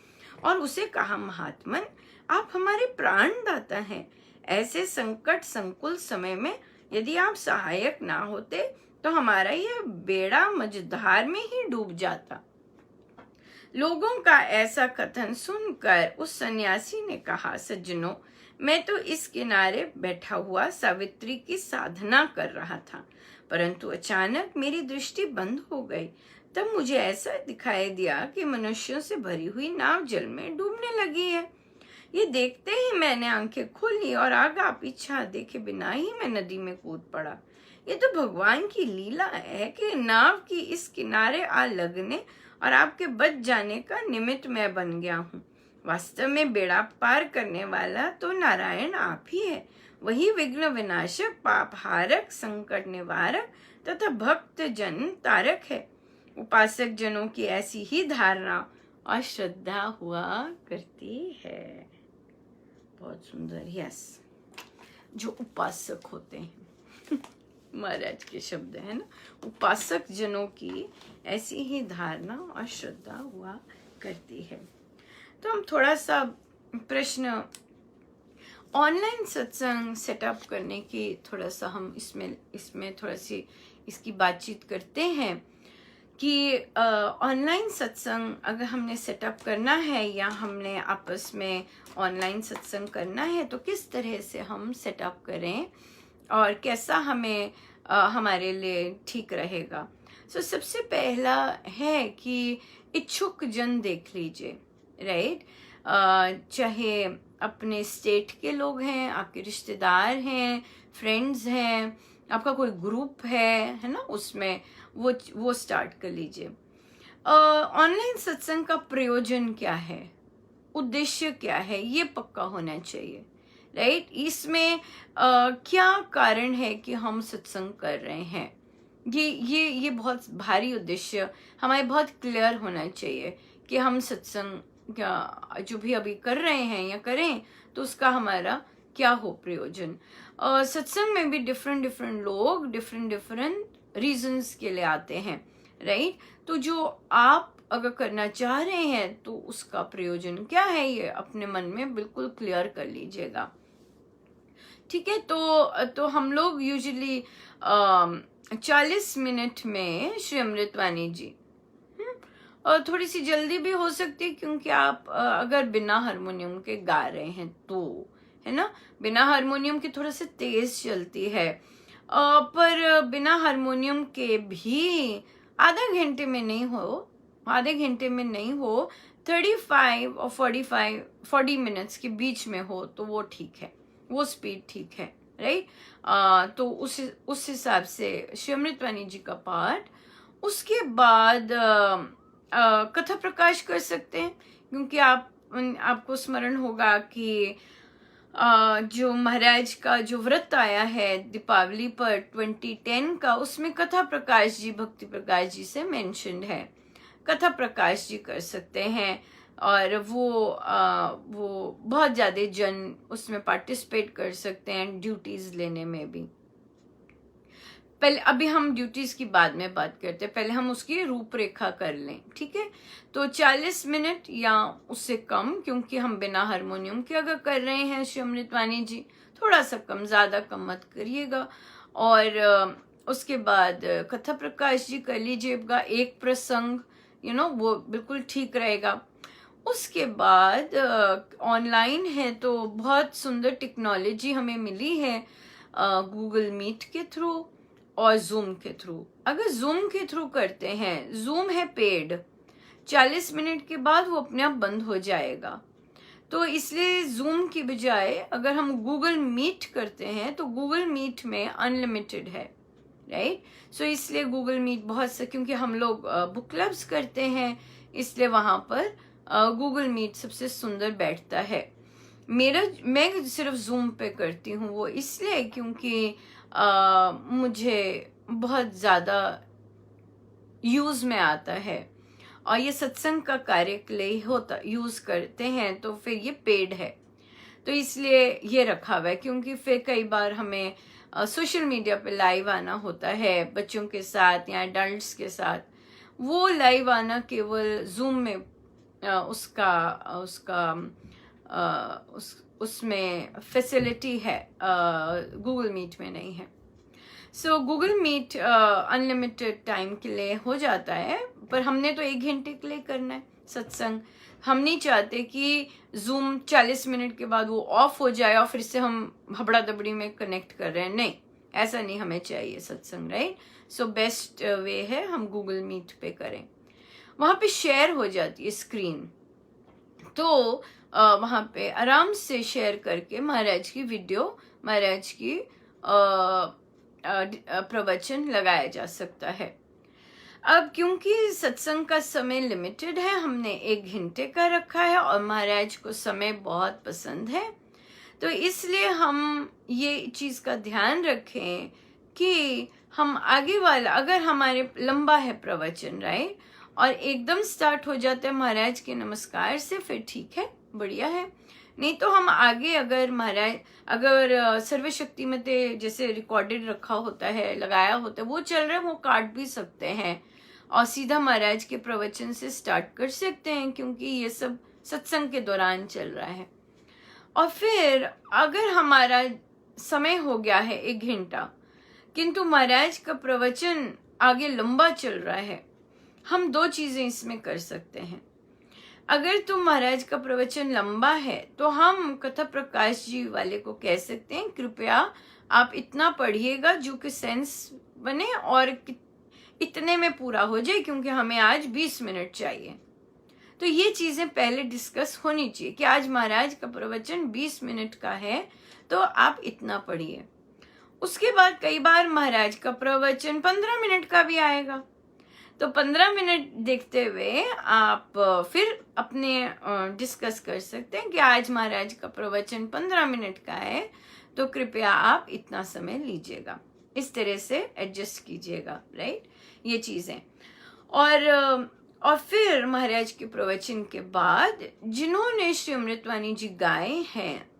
और उसे कहा, महात्मन, आप हमारे प्राणदाता हैं। ऐसे संकट संकुल समय में यदि आप सहायक ना होते तो हमारा यह बेड़ा मझधार में ही डूब जाता। लोगों का ऐसा कथन सुनकर उस सन्यासी ने कहा, सज्जनों, मैं तो इस किनारे बैठा हुआ सावित्री की साधना कर रहा था, परंतु अचानक मेरी दृष्टि बंद हो गई। तब मुझे ऐसा दिखाई दिया कि मनुष्यों से भरी हुई नाव जल में डूबने लगी है। ये देखते ही मैंने आंखें खोली और आगा पीछा देखे बिना ही मैं नदी में कूद पड़ा। ये तो भगवान की लीला है कि नाव की इस किनारे आ लगने और आपके बच जाने का निमित्त मैं बन गया हूँ। वास्तव में बेड़ा पार करने वाला तो नारायण आप ही है। वही विघ्न विनाशक, पाप हारक, संकट निवारक तथा भक्त जन तारक है। उपासक जनों की ऐसी ही धारणा और श्रद्धा हुआ करती है। बहुत सुंदर, यस, जो उपासक होते हैं महाराज के शब्द है ना, उपासक जनों की ऐसी ही धारणा और श्रद्धा हुआ करती है। तो हम थोड़ा सा प्रश्न ऑनलाइन सत्संग सेटअप करने की थोड़ा सा हम इसमें थोड़ा सी इसकी बातचीत करते हैं कि ऑनलाइन सत्संग अगर हमने सेटअप करना है या हमने आपस में ऑनलाइन सत्संग करना है तो किस तरह से हम सेटअप करें और कैसा हमें हमारे लिए ठीक रहेगा। सो सबसे पहला है कि इच्छुक जन देख लीजिए, राइट। चाहे अपने स्टेट के लोग हैं, आपके रिश्तेदार हैं, फ्रेंड्स हैं, आपका कोई ग्रुप है ना, उसमें वो स्टार्ट कर लीजिए। ऑनलाइन सत्संग का प्रयोजन क्या है, उद्देश्य क्या है, ये पक्का होना चाहिए, राइट। इसमें क्या कारण है कि हम सत्संग कर रहे हैं, ये बहुत भारी उद्देश्य हमारे बहुत क्लियर होना चाहिए कि हम सत्संग जो भी अभी कर रहे हैं या करें तो उसका हमारा क्या हो प्रयोजन। सत्संग में भी डिफरेंट लोग डिफरेंट रीजंस के लिए आते हैं, राइट। तो जो आप अगर करना चाह रहे हैं तो उसका प्रयोजन क्या है, ये अपने मन में बिल्कुल क्लियर कर लीजिएगा, ठीक है। तो हम लोग यूजुअली 40 मिनट में श्री अमृतवाणी जी, और थोड़ी सी जल्दी भी हो सकती है क्योंकि आप अगर बिना हारमोनियम के गा रहे हैं तो, है ना, बिना हारमोनियम के थोड़ा सा तेज चलती है, पर बिना हारमोनियम के भी आधे घंटे में नहीं हो, 35 और 40 मिनट्स के बीच में हो तो वो ठीक है, वो स्पीड ठीक है, राइट। तो उस हिसाब से श्री अमृतवाणी जी का पाठ। उसके बाद कथा प्रकाश कर सकते हैं, क्योंकि आपको स्मरण होगा कि जो महाराज का जो व्रत आया है दीपावली पर 2010 का, उसमें कथा प्रकाश जी भक्ति प्रकाश जी से मेंशन्ड है। कथा प्रकाश जी कर सकते हैं, और वो बहुत ज्यादा जन उसमें पार्टिसिपेट कर सकते हैं ड्यूटीज लेने में भी। पहले अभी हम ड्यूटीज की बाद में बात करते हैं, पहले हम उसकी रूपरेखा कर लें, ठीक है। तो 40 मिनट या उससे कम, क्योंकि हम बिना हारमोनियम के अगर कर रहे हैं श्री अमृतवाणी जी, थोड़ा सा कम, ज्यादा कम मत करिएगा। और उसके बाद कथा प्रकाश जी कर लीजिएगा, एक प्रसंग, वो बिल्कुल ठीक रहेगा। उसके बाद ऑनलाइन है तो बहुत सुंदर टेक्नोलॉजी हमें मिली है गूगल मीट के थ्रू और जूम के थ्रू। अगर जूम के थ्रू करते हैं, जूम है पेड, 40 मिनट के बाद वो अपने आप बंद हो जाएगा, तो इसलिए जूम की बजाय अगर हम गूगल मीट करते हैं तो गूगल मीट में अनलिमिटेड है, राइट। सो इसलिए गूगल मीट बहुत सा, क्योंकि हम लोग बुक क्लब्स करते हैं, इसलिए वहां पर गूगल मीट सबसे सुंदर बैठता है। मैं सिर्फ जूम पे करती हूँ, वो इसलिए क्योंकि मुझे बहुत ज्यादा यूज में आता है, और ये सत्संग का कार्य के लिए होता यूज करते हैं, तो फिर ये पेड है, तो इसलिए ये रखा हुआ है। क्योंकि फिर कई बार हमें सोशल मीडिया पे लाइव आना होता है बच्चों के साथ या एडल्ट्स के साथ, वो लाइव आना केवल जूम में उसमें फैसिलिटी है, गूगल मीट में नहीं है। So Google Meet unlimited time के लिए हो जाता है, पर हमने तो 1 घंटे के लिए करना है सत्संग। हम नहीं चाहते कि जूम 40 मिनट के बाद वो ऑफ हो जाए और फिर से हम हबड़ा दबड़ी में कनेक्ट कर रहे हैं, नहीं, ऐसा नहीं हमें चाहिए सत्संग, राइट। सो बेस्ट वे है हम गूगल मीट पे करें, वहां पे शेयर हो जाती है स्क्रीन, तो वहां पे आराम से शेयर करके महाराज की वीडियो, महाराज की प्रवचन लगाया जा सकता है। अब क्योंकि सत्संग का समय लिमिटेड है, हमने 1 घंटे का रखा है, और महाराज को समय बहुत पसंद है, तो इसलिए हम ये चीज का ध्यान रखें कि हम आगे वाला, अगर हमारे लंबा है प्रवचन, राइट, और एकदम स्टार्ट हो जाता है महाराज के नमस्कार से, फिर ठीक है, बढ़िया है। नहीं तो हम आगे अगर सर्वशक्तिमते जैसे रिकॉर्डेड रखा होता है, लगाया होता है, वो चल रहा है, वो काट भी सकते हैं और सीधा महाराज के प्रवचन से स्टार्ट कर सकते हैं, क्योंकि ये सब सत्संग के दौरान चल रहा है। और फिर अगर हमारा समय हो गया है 1 घंटा, किंतु महाराज का प्रवचन आगे लंबा चल रहा है, हम 2 चीजें इसमें कर सकते हैं। अगर तो महाराज का प्रवचन लंबा है तो हम कथा प्रकाश जी वाले को कह सकते हैं, कृपया आप इतना पढ़िएगा जो कि सेंस बने और इतने में पूरा हो जाए, क्योंकि हमें आज 20 मिनट चाहिए। तो ये चीजें पहले डिस्कस होनी चाहिए कि आज महाराज का प्रवचन 20 मिनट का है, तो आप इतना पढ़िए। उसके बाद कई बार महाराज का प्रवचन 15 मिनट का भी आएगा, तो 15 मिनट देखते हुए आप फिर अपने डिस्कस कर सकते हैं कि आज महाराज का प्रवचन 15 मिनट का है, तो कृपया आप इतना समय लीजिएगा, इस तरह से एडजस्ट कीजिएगा, राइट, ये चीजें। और फिर महाराज के प्रवचन के बाद जिन्होंने श्री अमृतवाणी जी गाए हैं,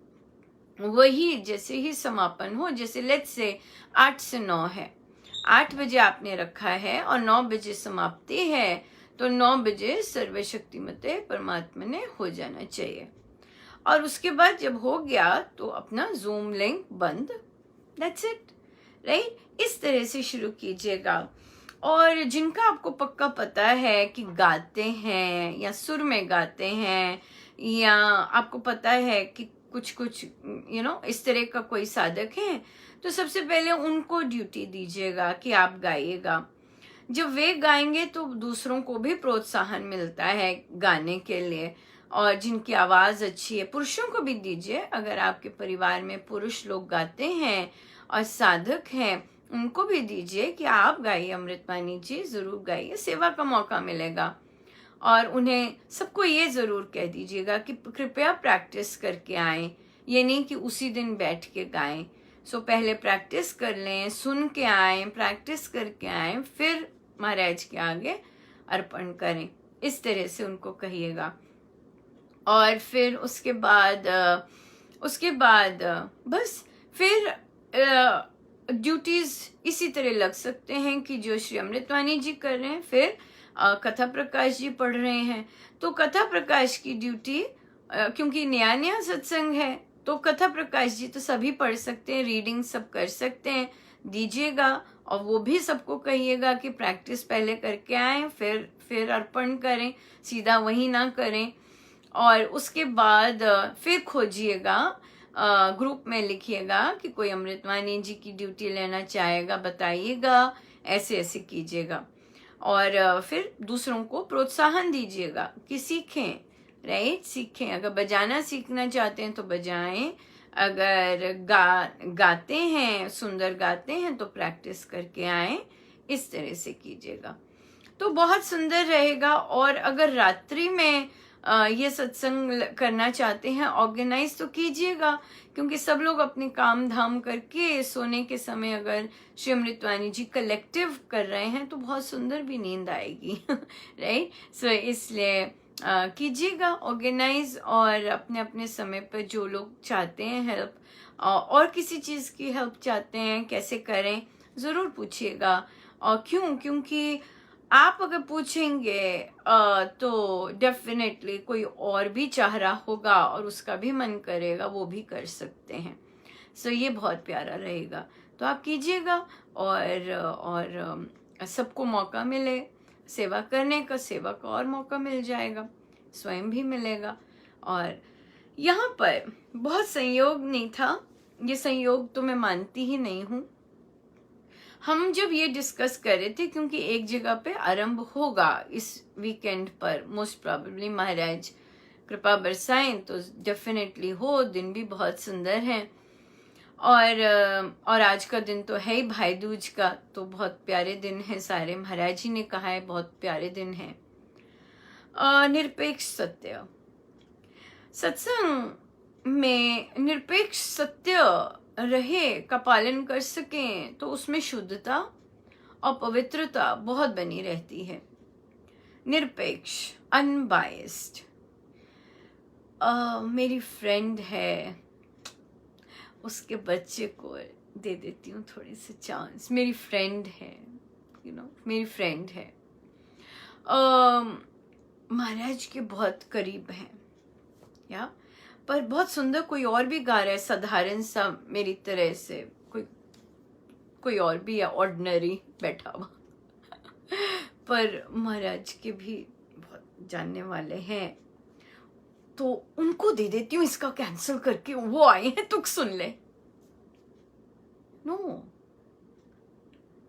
वही जैसे ही समापन हो, जैसे लेट्स से 8 से 9 है, 8 बजे आपने रखा है और 9 बजे समाप्ति है, तो 9 बजे सर्वशक्तिमते परमात्मा ने हो जाना चाहिए। और उसके बाद जब हो गया तो अपना जूम लिंक बंद, दैट्स इट, राइट? इस तरह से शुरू कीजिएगा। और जिनका आपको पक्का पता है कि गाते हैं या सुर में गाते हैं, या आपको पता है कि कुछ कुछ इस तरह का कोई साधक है, तो सबसे पहले उनको ड्यूटी दीजिएगा कि आप गाइएगा। जब वे गाएंगे तो दूसरों को भी प्रोत्साहन मिलता है गाने के लिए। और जिनकी आवाज अच्छी है, पुरुषों को भी दीजिए। अगर आपके परिवार में पुरुष लोग गाते हैं और साधक हैं, उनको भी दीजिए कि आप गाइए अमृतवाणी जी, जरूर गाइए, सेवा का मौका मिलेगा। और उन्हें सबको ये जरूर कह दीजिएगा कि कृपया प्रैक्टिस करके आएं, ये नहीं कि उसी दिन बैठ के गाएं। सो पहले प्रैक्टिस कर लें, सुन के आएं, प्रैक्टिस करके आएं, फिर महाराज के आगे अर्पण करें। इस तरह से उनको कहिएगा। और फिर उसके बाद बस फिर ड्यूटीज इसी तरह लग सकते हैं कि जो श्री अमृतवाणी जी कर रहे हैं। फिर कथा प्रकाश जी पढ़ रहे हैं, तो कथा प्रकाश की ड्यूटी, क्योंकि नया नया सत्संग है, तो कथा प्रकाश जी तो सभी पढ़ सकते हैं, रीडिंग सब कर सकते हैं, दीजिएगा। और वो भी सबको कहिएगा कि प्रैक्टिस पहले करके आए, फिर अर्पण करें, सीधा वही ना करें। और उसके बाद फिर खोजिएगा, ग्रुप में लिखिएगा कि कोई अमृतवाणी जी की ड्यूटी लेना चाहेगा, बताइएगा, ऐसे ऐसे कीजिएगा। और फिर दूसरों को प्रोत्साहन दीजिएगा कि सीखें, राइट? सीखें। अगर बजाना सीखना चाहते हैं तो बजाएं, अगर गाते हैं, सुंदर गाते हैं, तो प्रैक्टिस करके आए। इस तरह से कीजिएगा तो बहुत सुंदर रहेगा। और अगर रात्रि में ये सत्संग करना चाहते हैं, ऑर्गेनाइज तो कीजिएगा, क्योंकि सब लोग अपने काम धाम करके सोने के समय अगर श्री अमृतवाणी जी कलेक्टिव कर रहे हैं तो बहुत सुंदर भी नींद आएगी, राइट? सो इसलिए कीजिएगा ऑर्गेनाइज। और अपने अपने समय पर जो लोग चाहते हैं हेल्प, और किसी चीज़ की हेल्प चाहते हैं, कैसे करें, ज़रूर पूछिएगा। और क्योंकि आप अगर पूछेंगे तो डेफिनेटली कोई और भी चाह रहा होगा और उसका भी मन करेगा, वो भी कर सकते हैं। सो ये बहुत प्यारा रहेगा। तो आप कीजिएगा। और सबको मौका मिले सेवा करने का, सेवा का और मौका मिल जाएगा, स्वयं भी मिलेगा। और यहाँ पर बहुत संयोग नहीं था, ये संयोग तो मैं मानती ही नहीं हूँ। हम जब ये डिस्कस कर रहे थे, क्योंकि एक जगह पे आरंभ होगा इस वीकेंड पर, मोस्ट प्रोबेबली महाराज कृपा बरसाएं तो डेफिनेटली हो। दिन भी बहुत सुंदर है। और आज का दिन तो है ही भाई दूज का, तो बहुत प्यारे दिन है सारे। महाराज जी ने कहा है बहुत प्यारे दिन है। निरपेक्ष सत्य, सत्संग में निरपेक्ष सत्य रहे का पालन कर सकें तो उसमें शुद्धता और पवित्रता बहुत बनी रहती है। निरपेक्ष, अनबायस्ड। मेरी फ्रेंड है, उसके बच्चे को दे देती हूँ थोड़ी सी चांस। मेरी फ्रेंड है, मेरी फ्रेंड है, महाराज के बहुत करीब हैं, या पर बहुत सुंदर कोई और भी गा रहा है, साधारण सा मेरी तरह से, कोई और भी है, ऑर्डिनरी बैठा हुआ पर महाराज के भी बहुत जानने वाले हैं, तो उनको दे देती हूँ इसका कैंसिल करके। वो आए हैं, तुक सुन ले। नो,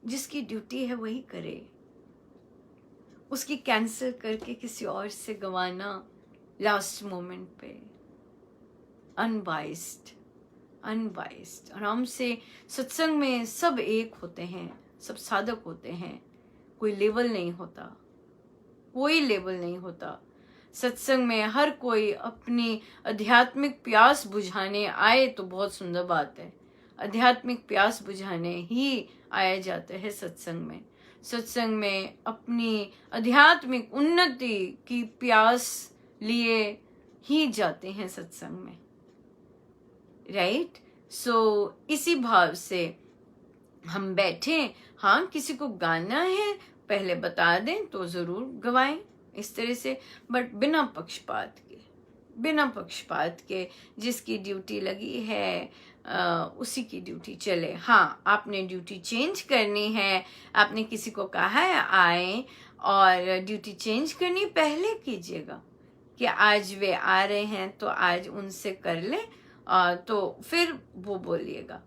जिसकी ड्यूटी है वही करे। उसकी कैंसिल करके किसी और से गवाना लास्ट मोमेंट पे। अनबाइस्ड, आराम से। सत्संग में सब एक होते हैं, सब साधक होते हैं, कोई लेवल नहीं होता, कोई लेवल नहीं होता। सत्संग में हर कोई अपनी आध्यात्मिक प्यास बुझाने आए तो बहुत सुंदर बात है। आध्यात्मिक प्यास बुझाने ही आया जाता है सत्संग में। सत्संग में अपनी आध्यात्मिक उन्नति की प्यास लिए ही जाते हैं सत्संग में, राइट? सो इसी भाव से हम बैठे। हाँ, किसी को गाना है पहले बता दें तो जरूर गवाएं, इस तरह से, बट बिना पक्षपात के, बिना पक्षपात के। जिसकी ड्यूटी लगी है उसी की ड्यूटी चले। हाँ, आपने ड्यूटी चेंज करनी है, आपने किसी को कहा है आए और ड्यूटी चेंज करनी, पहले कीजिएगा कि आज वे आ रहे हैं तो आज उनसे कर ले, तो फिर वो बोलिएगा,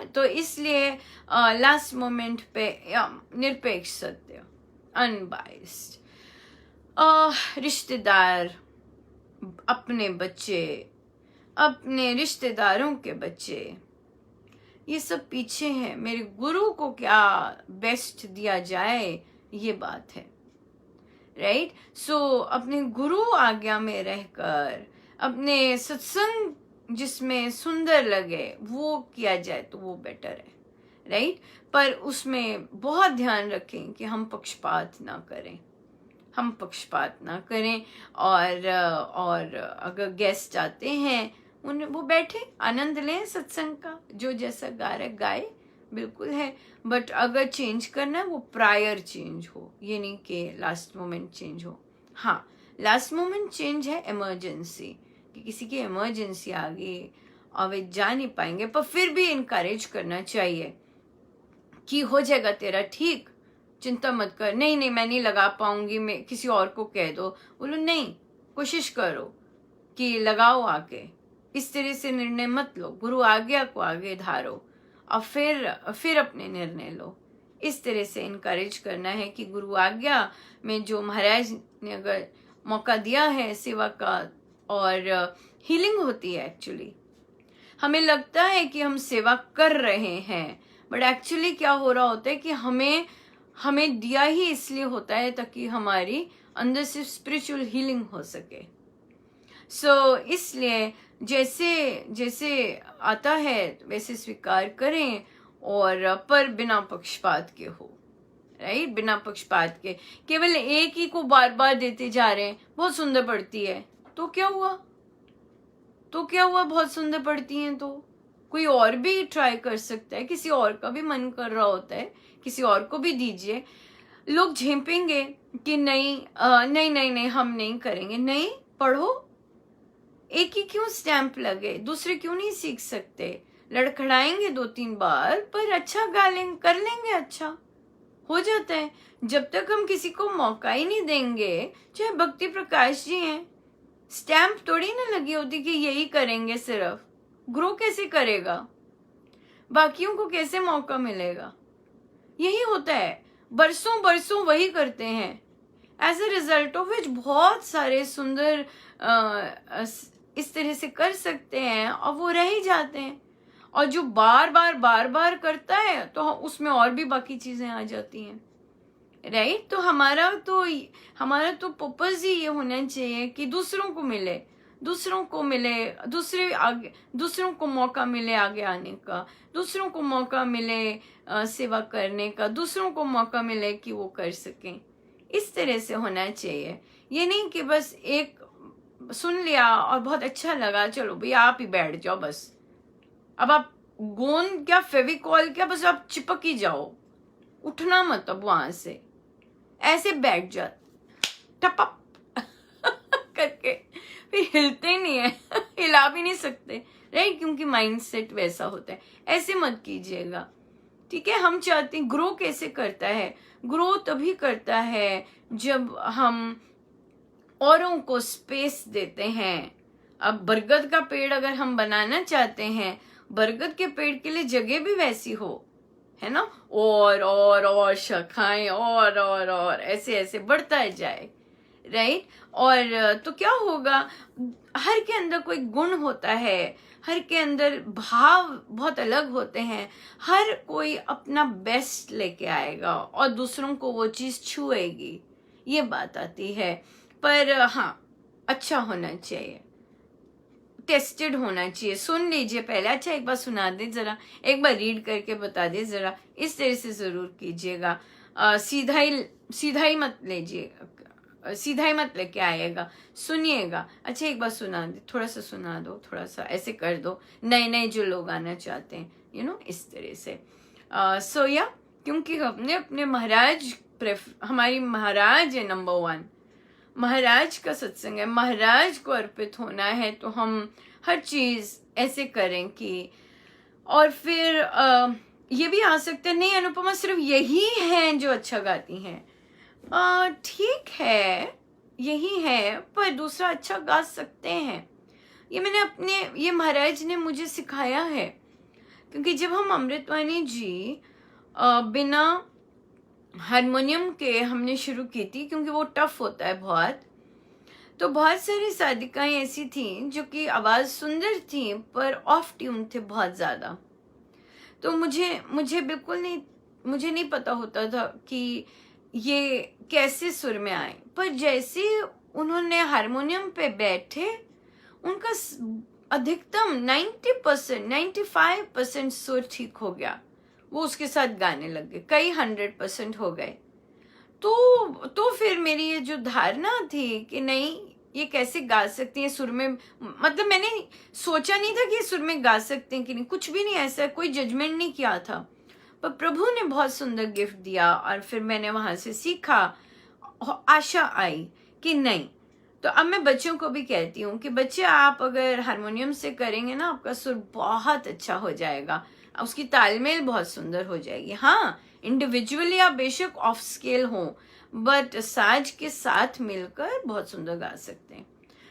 तो इसलिए लास्ट मोमेंट पे निरपेक्ष सत्य, अनबाइस्ड, रिश्तेदार, अपने बच्चे, अपने रिश्तेदारों के बच्चे, ये सब पीछे हैं। मेरे गुरु को क्या बेस्ट दिया जाए, ये बात है, राइट। सो अपने गुरु आज्ञा में रहकर अपने सत्संग जिसमें सुंदर लगे वो किया जाए तो वो बेटर है, राइट। पर उसमें बहुत ध्यान रखें कि हम पक्षपात ना करें, हम पक्षपात ना करें। और अगर गेस्ट आते हैं वो बैठे आनंद लें सत्संग का, जो जैसा गा रहे गाए, बिल्कुल है। बट अगर चेंज करना है वो प्रायर चेंज हो, ये नहीं कि लास्ट मोमेंट चेंज हो। हाँ, लास्ट मोमेंट चेंज है इमरजेंसी, कि किसी की इमरजेंसी आ गई और वे जा नहीं पाएंगे, पर फिर भी इनकरेज करना चाहिए कि हो जाएगा तेरा ठीक, चिंता मत कर, नहीं नहीं मैं नहीं लगा पाऊंगी, मैं किसी और को कह दो। बोलो नहीं, कोशिश करो कि लगाओ आके, इस तरह से निर्णय मत लो, गुरु आज्ञा को आगे धारो और फिर अपने निर्णय लो। इस तरह से इनकरेज करना है कि गुरु आज्ञा में जो महाराज ने अगर मौका दिया है सेवा का, और हीलिंग होती है। एक्चुअली हमें लगता है कि हम सेवा कर रहे हैं, बट एक्चुअली क्या हो रहा होता है कि हमें दिया ही इसलिए होता है ताकि हमारी अंदर से स्पिरिचुअल हीलिंग हो सके। सो इसलिए जैसे जैसे आता है वैसे स्वीकार करें, और पर बिना पक्षपात के हो, राइट। बिना पक्षपात के केवल एक ही को बार बार देते जा रहे हैं, बहुत सुंदर पड़ती है तो क्या हुआ, तो क्या हुआ, बहुत सुंदर पड़ती हैं तो कोई और भी ट्राई कर सकता है, किसी और का भी मन कर रहा होता है, किसी और को भी दीजिए। लोग झेपेंगे कि नहीं नहीं नहीं नहीं हम नहीं करेंगे, नहीं पढ़ो, एक ही क्यों स्टैंप लगे, दूसरे क्यों नहीं सीख सकते, लड़खड़ाएंगे 2-3 बार पर अच्छा कर लेंगे, अच्छा हो जाता है। जब तक हम किसी को मौका ही नहीं देंगे, चाहे भक्ति प्रकाश जी हैं, स्टैंप थोड़ी ना लगी होती कि यही करेंगे सिर्फ, ग्रो कैसे करेगा, बाकियों को कैसे मौका मिलेगा। यही होता है, बरसों बरसों वही करते हैं, as a result of which बहुत सारे सुंदर इस तरह से कर सकते हैं और वो रह ही जाते हैं। और जो बार बार करता है तो उसमें और भी बाकी चीजें आ जाती हैं, राइट। तो हमारा तो पर्पस ही ये होना चाहिए कि दूसरों को मिले, दूसरों को मौका मिले आगे आने का, दूसरों को मौका मिले सेवा करने का, दूसरों को मौका मिले कि वो कर सकें। इस तरह से होना चाहिए। ये नहीं कि बस एक सुन लिया और बहुत अच्छा लगा, चलो भाई आप ही बैठ जाओ बस, अब आप गोंद क्या फेविकॉल क्या, बस आप चिपक ही जाओ, उठना मत अब वहां से, ऐसे बैठ जा टपक करके, फिर हिलते नहीं है हिला भी नहीं सकते, राइट, क्योंकि माइंडसेट वैसा होता है। ऐसे मत कीजिएगा, ठीक है। हम चाहते हैं, ग्रो कैसे करता है, ग्रो तभी करता है जब हम औरों को स्पेस देते हैं। अब बरगद का पेड़ अगर हम बनाना चाहते हैं, बरगद के पेड़ के लिए जगह भी वैसी हो, है ना, और शाखाएं और ऐसे बढ़ता जाए, राइट। और तो क्या होगा, हर के अंदर कोई गुण होता है, हर के अंदर भाव बहुत अलग होते हैं, हर कोई अपना बेस्ट लेके आएगा और दूसरों को वो चीज छुएगी, ये बात आती है। पर हाँ, अच्छा होना चाहिए, टेस्टेड होना चाहिए। सुन लीजिए पहले, अच्छा एक बार सुना दे जरा, एक बार रीड करके बता दे जरा, इस तरह से जरूर कीजिएगा। सीधा ही मत लीजिए, सीधा ही मत लेके आएगा, सुनिएगा। अच्छा एक बार सुना दे, थोड़ा सा सुना दो, थोड़ा सा ऐसे कर दो, नए जो लोग आना चाहते हैं, इस तरह से। सो या क्योंकि हमने अपने महाराज, हमारी महाराज है नंबर 1, महाराज का सत्संग है, महाराज को अर्पित होना है, तो हम हर चीज ऐसे करें कि और फिर ये भी आ सकते हैं, नहीं अनुपमा सिर्फ यही हैं जो अच्छा गाती हैं। ठीक है, यही है, पर दूसरा अच्छा गा सकते हैं। ये महाराज ने मुझे सिखाया है, क्योंकि जब हम अमृतवाणी जी बिना हारमोनियम के हमने शुरू की थी, क्योंकि वो टफ होता है बहुत, तो बहुत सारी साधिकाएं ऐसी थीं जो कि आवाज सुंदर थी पर ऑफ ट्यून थे बहुत ज्यादा। तो मुझे बिल्कुल नहीं, मुझे नहीं पता होता था कि ये कैसे सुर में आए। पर जैसे उन्होंने हारमोनियम पे बैठे, उनका अधिकतम 90%, 95% सुर ठीक हो गया। वो उसके साथ गाने लग गए, कई 100% हो गए। तो फिर मेरी ये जो धारणा थी कि नहीं, ये कैसे गा सकती है सुर में, मतलब मैंने सोचा नहीं था कि ये सुर में गा सकते हैं कि नहीं, कुछ भी नहीं, ऐसा कोई जजमेंट नहीं किया था। पर प्रभु ने बहुत सुंदर गिफ्ट दिया और फिर मैंने वहां से सीखा, आशा आई कि नहीं। तो अब मैं बच्चों को भी कहती हूँ कि बच्चे, आप अगर हारमोनियम से करेंगे ना, आपका सुर बहुत अच्छा हो जाएगा, उसकी तालमेल बहुत सुंदर हो जाएगी। हाँ, इंडिविजुअली आप बेशक ऑफ स्केल हो, बट साज के साथ मिलकर बहुत सुंदर गा सकते हैं।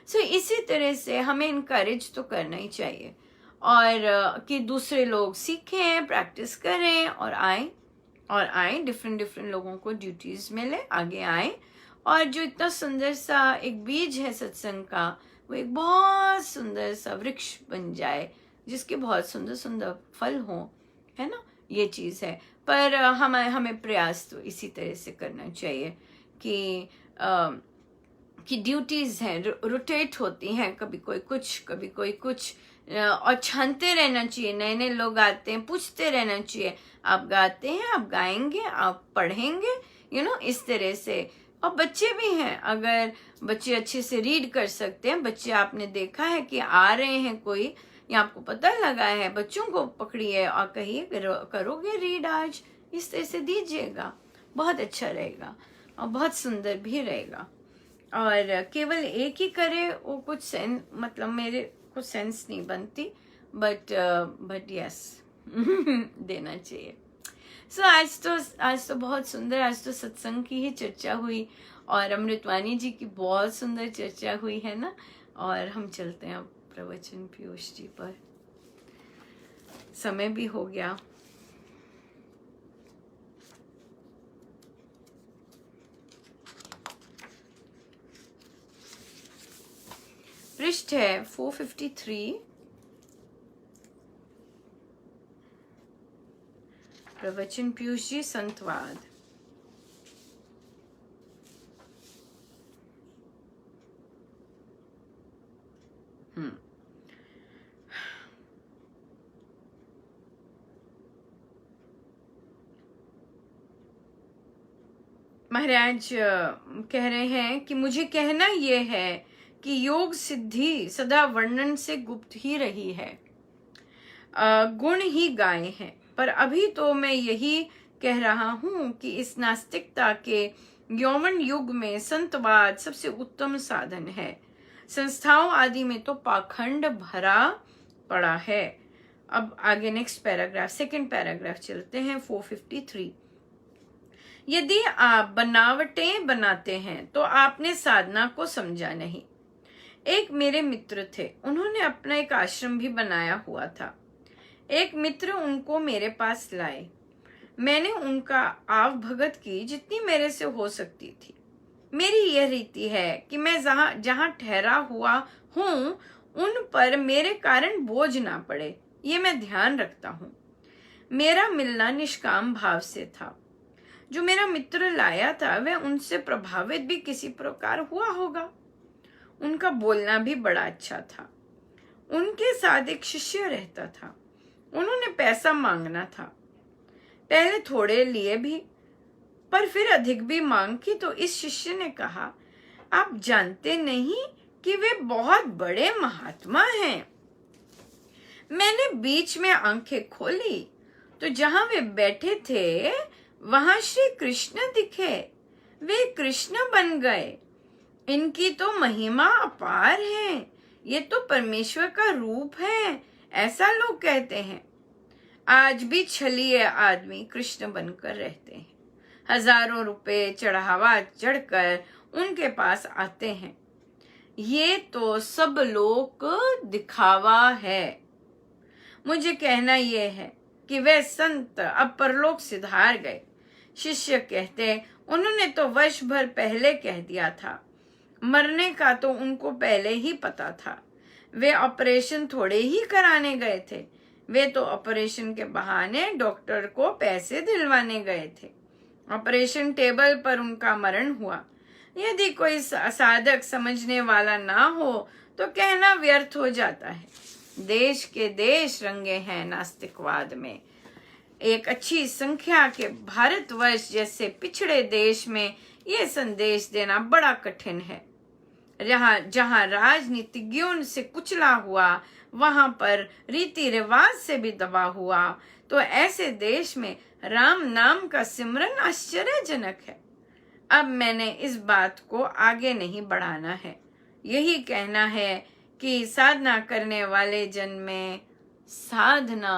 सो इसी तरह से हमें इनकरेज तो करना ही चाहिए, और कि दूसरे लोग सीखें, प्रैक्टिस करें और आए डिफरेंट लोगों को ड्यूटीज मिले, आगे आए, और जो इतना सुंदर सा एक बीज है सत्संग का, वो एक बहुत सुंदर सा वृक्ष बन जाए, जिसके बहुत सुंदर सुंदर फल हो, है ना, ये चीज है। पर हमें प्रयास तो इसी तरह से करना चाहिए कि ड्यूटीज हैं, रोटेट होती हैं, कभी कोई कुछ, और छानते रहना चाहिए। नए नए लोग आते हैं, पूछते रहना चाहिए, आप गाते हैं, आप गाएंगे, आप पढ़ेंगे, इस तरह से। और बच्चे भी हैं, अगर बच्चे अच्छे से रीड कर सकते हैं, बच्चे आपने देखा है कि आ रहे हैं कोई, या आपको पता लगा है, बच्चों को पकड़िए और कहिए करोगे रीड आज, इस तरह से दीजिएगा, बहुत अच्छा रहेगा और बहुत सुंदर भी रहेगा। और केवल एक ही करे वो कुछ सेंस, मतलब मेरे को सेंस नहीं बनती, बट यस देना चाहिए। सो आज तो बहुत सुंदर, आज तो सत्संग की ही चर्चा हुई और अमृतवाणी जी की बहुत सुंदर चर्चा हुई है ना। और हम चलते हैं अब प्रवचन पीयूष जी पर, समय भी हो गया। पृष्ठ है 453, प्रवचन पीयूष जी संतवाद। महाराज कह रहे हैं कि मुझे कहना यह है कि योग सिद्धि सदा वर्णन से गुप्त ही रही है, गुण ही गाए हैं। पर अभी तो मैं यही कह रहा हूं कि इस नास्तिकता के यौवन युग में संतवाद सबसे उत्तम साधन है। संस्थाओं आदि में तो पाखंड भरा पड़ा है। अब आगे नेक्स्ट पैराग्राफ, सेकंड पैराग्राफ चलते हैं 453। यदि आप बनावटें बनाते हैं तो आपने साधना को समझा नहीं। एक मेरे मित्र थे, उन्होंने अपना एक आश्रम भी बनाया हुआ था। एक मित्र उनको मेरे पास लाए। मैंने उनका आव भगत की जितनी मेरे से हो सकती थी। मेरी यह रीति है कि मैं जहां ठहरा हुआ हूं उन पर मेरे कारण बोझ ना पड़े, ये मैं ध्यान रखता हूं। मेरा मिलना निष्काम भाव से था। जो मेरा मित्र लाया था वह उनसे प्रभावित भी किसी प्रकार हुआ होगा। उनका बोलना भी बड़ा अच्छा था। उनके साथ एक शिष्य रहता था। उन्होंने पैसा मांगना था। पहले थोड़े लिए भी, पर फिर अधिक भी मांग की तो इस शिष्य ने कहा, आप जानते नहीं कि वे बहुत बड़े महात्मा हैं। मैंने बीच में आंखें खोली तो जहां वे बैठे थे वहां श्री कृष्ण दिखे। वे कृष्ण बन गए। इनकी तो महिमा अपार है। ये तो परमेश्वर का रूप है, ऐसा लोग कहते हैं। आज भी छलिए आदमी कृष्ण बनकर रहते हैं, हजारों रुपए चढ़ावा चढ़कर उनके पास आते हैं। ये तो सब लोग दिखावा है। मुझे कहना यह है कि वे संत अब परलोक सिधार गए। शिष्य कहते, उन्होंने तो वर्ष भर पहले कह दिया था। मरने का तो उनको पहले ही पता था। वे ऑपरेशन थोड़े ही कराने गए थे, वे तो ऑपरेशन के बहाने डॉक्टर को पैसे दिलवाने गए थे। ऑपरेशन टेबल पर उनका मरण हुआ। यदि कोई साधक समझने वाला ना हो तो कहना व्यर्थ हो जाता है। देश के देश रंगे हैं नास्तिकवाद में। एक अच्छी संख्या के भारतवर्ष जैसे पिछड़े देश में ये संदेश देना बड़ा कठिन है। जहां राजनीतिज्ञों से कुचला हुआ, वहां पर रीति रिवाज से भी दबा हुआ, तो ऐसे देश में राम नाम का सिमरन आश्चर्यजनक है। अब मैंने इस बात को आगे नहीं बढ़ाना है। यही कहना है कि साधना करने वाले जन में साधना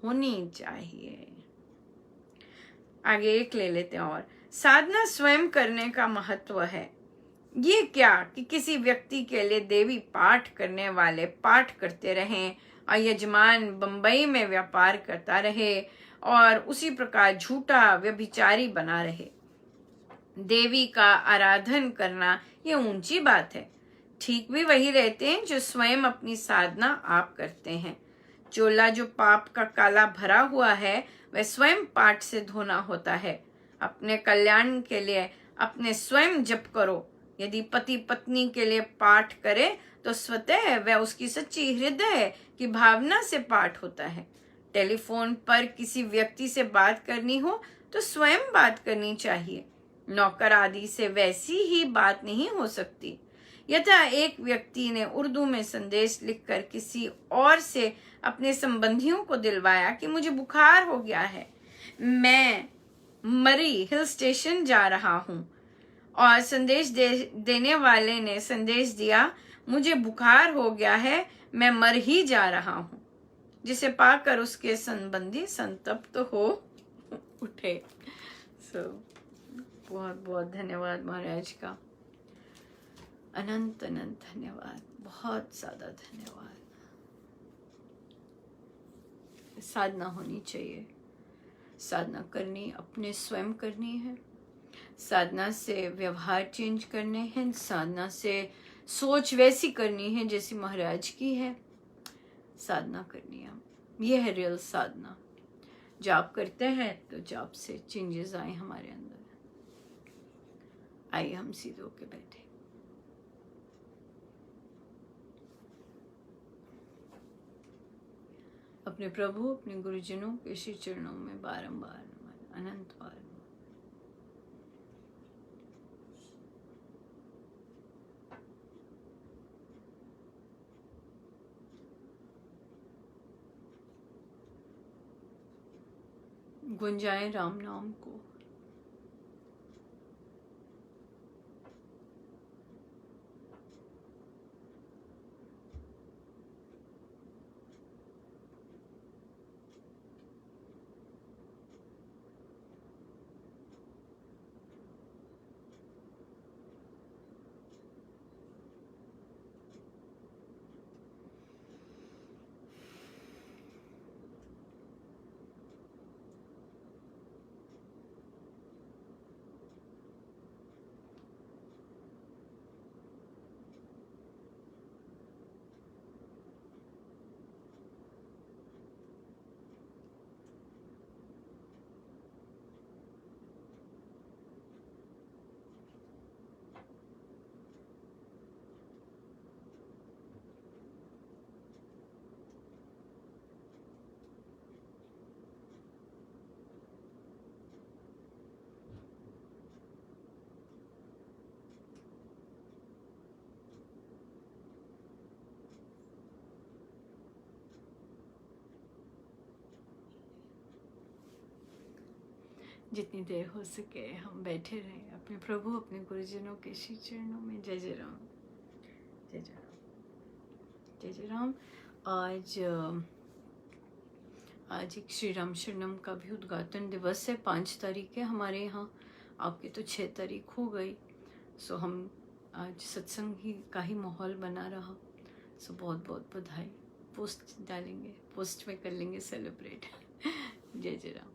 होनी चाहिए। आगे एक ले लेते हैं और साधना स्वयं करने का महत्व है। ये क्या कि किसी व्यक्ति के लिए देवी पाठ करने वाले पाठ करते रहें और यजमान बंबई में व्यापार करता रहे और उसी प्रकार झूठा व्यभिचारी बना रहे। देवी का आराधन करना ये ऊंची बात है। ठीक भी वही रहते हैं जो स्वयं अपनी साधना आप करते हैं। चोला जो पाप का काला भरा हुआ है वह स्वयं पाठ से धोना होता है। अपने कल्याण के लिए अपने स्वयं जप करो। यदि पति पत्नी के लिए पाठ करे तो स्वतः वह उसकी सच्ची हृदय की भावना से पाठ होता है। टेलीफोन पर किसी व्यक्ति से बात करनी हो तो स्वयं बात करनी चाहिए। नौकर आदि से वैसी ही बात नहीं हो सकती। यथा एक व्यक्ति ने उर्दू में संदेश लिखकर किसी और से अपने संबंधियों को दिलवाया कि मुझे बुखार हो गया है, मैं मरी हिल स्टेशन जा रहा हूँ, और संदेश देने वाले ने संदेश दिया, मुझे बुखार हो गया है, मैं मर ही जा रहा हूँ, जिसे पाकर उसके संबंधी संतप्त हो उठे। बहुत बहुत धन्यवाद महाराज का, अनंत अनंत धन्यवाद, बहुत ज्यादा धन्यवाद। साधना होनी चाहिए। साधना करनी अपने स्वयं करनी है। साधना से व्यवहार चेंज करने हैं। साधना से सोच वैसी करनी है जैसी महाराज की है। साधना करनी है, यह है रियल साधना। जाप करते हैं तो जाप से चेंजेस आए हमारे अंदर। आइए हम सीधे होके बैठे। अपने प्रभु अपने गुरुजनों के श्री चरणों में बारंबार अनंत बार गुंजाएं राम नाम को। जितनी देर हो सके हम बैठे रहें अपने प्रभु अपने गुरुजनों के श्री चरणों में। जय जय राम, जय जय राम, जय जय राम। आज एक श्री राम शरणम का भी उद्घाटन दिवस है, 5 तारीख है हमारे यहाँ, आपके तो 6 तारीख हो गई। सो हम आज सत्संग ही का ही माहौल बना रहा। सो बहुत बहुत बधाई। पोस्ट डालेंगे, पोस्ट में कर लेंगे सेलिब्रेट। जय जय राम।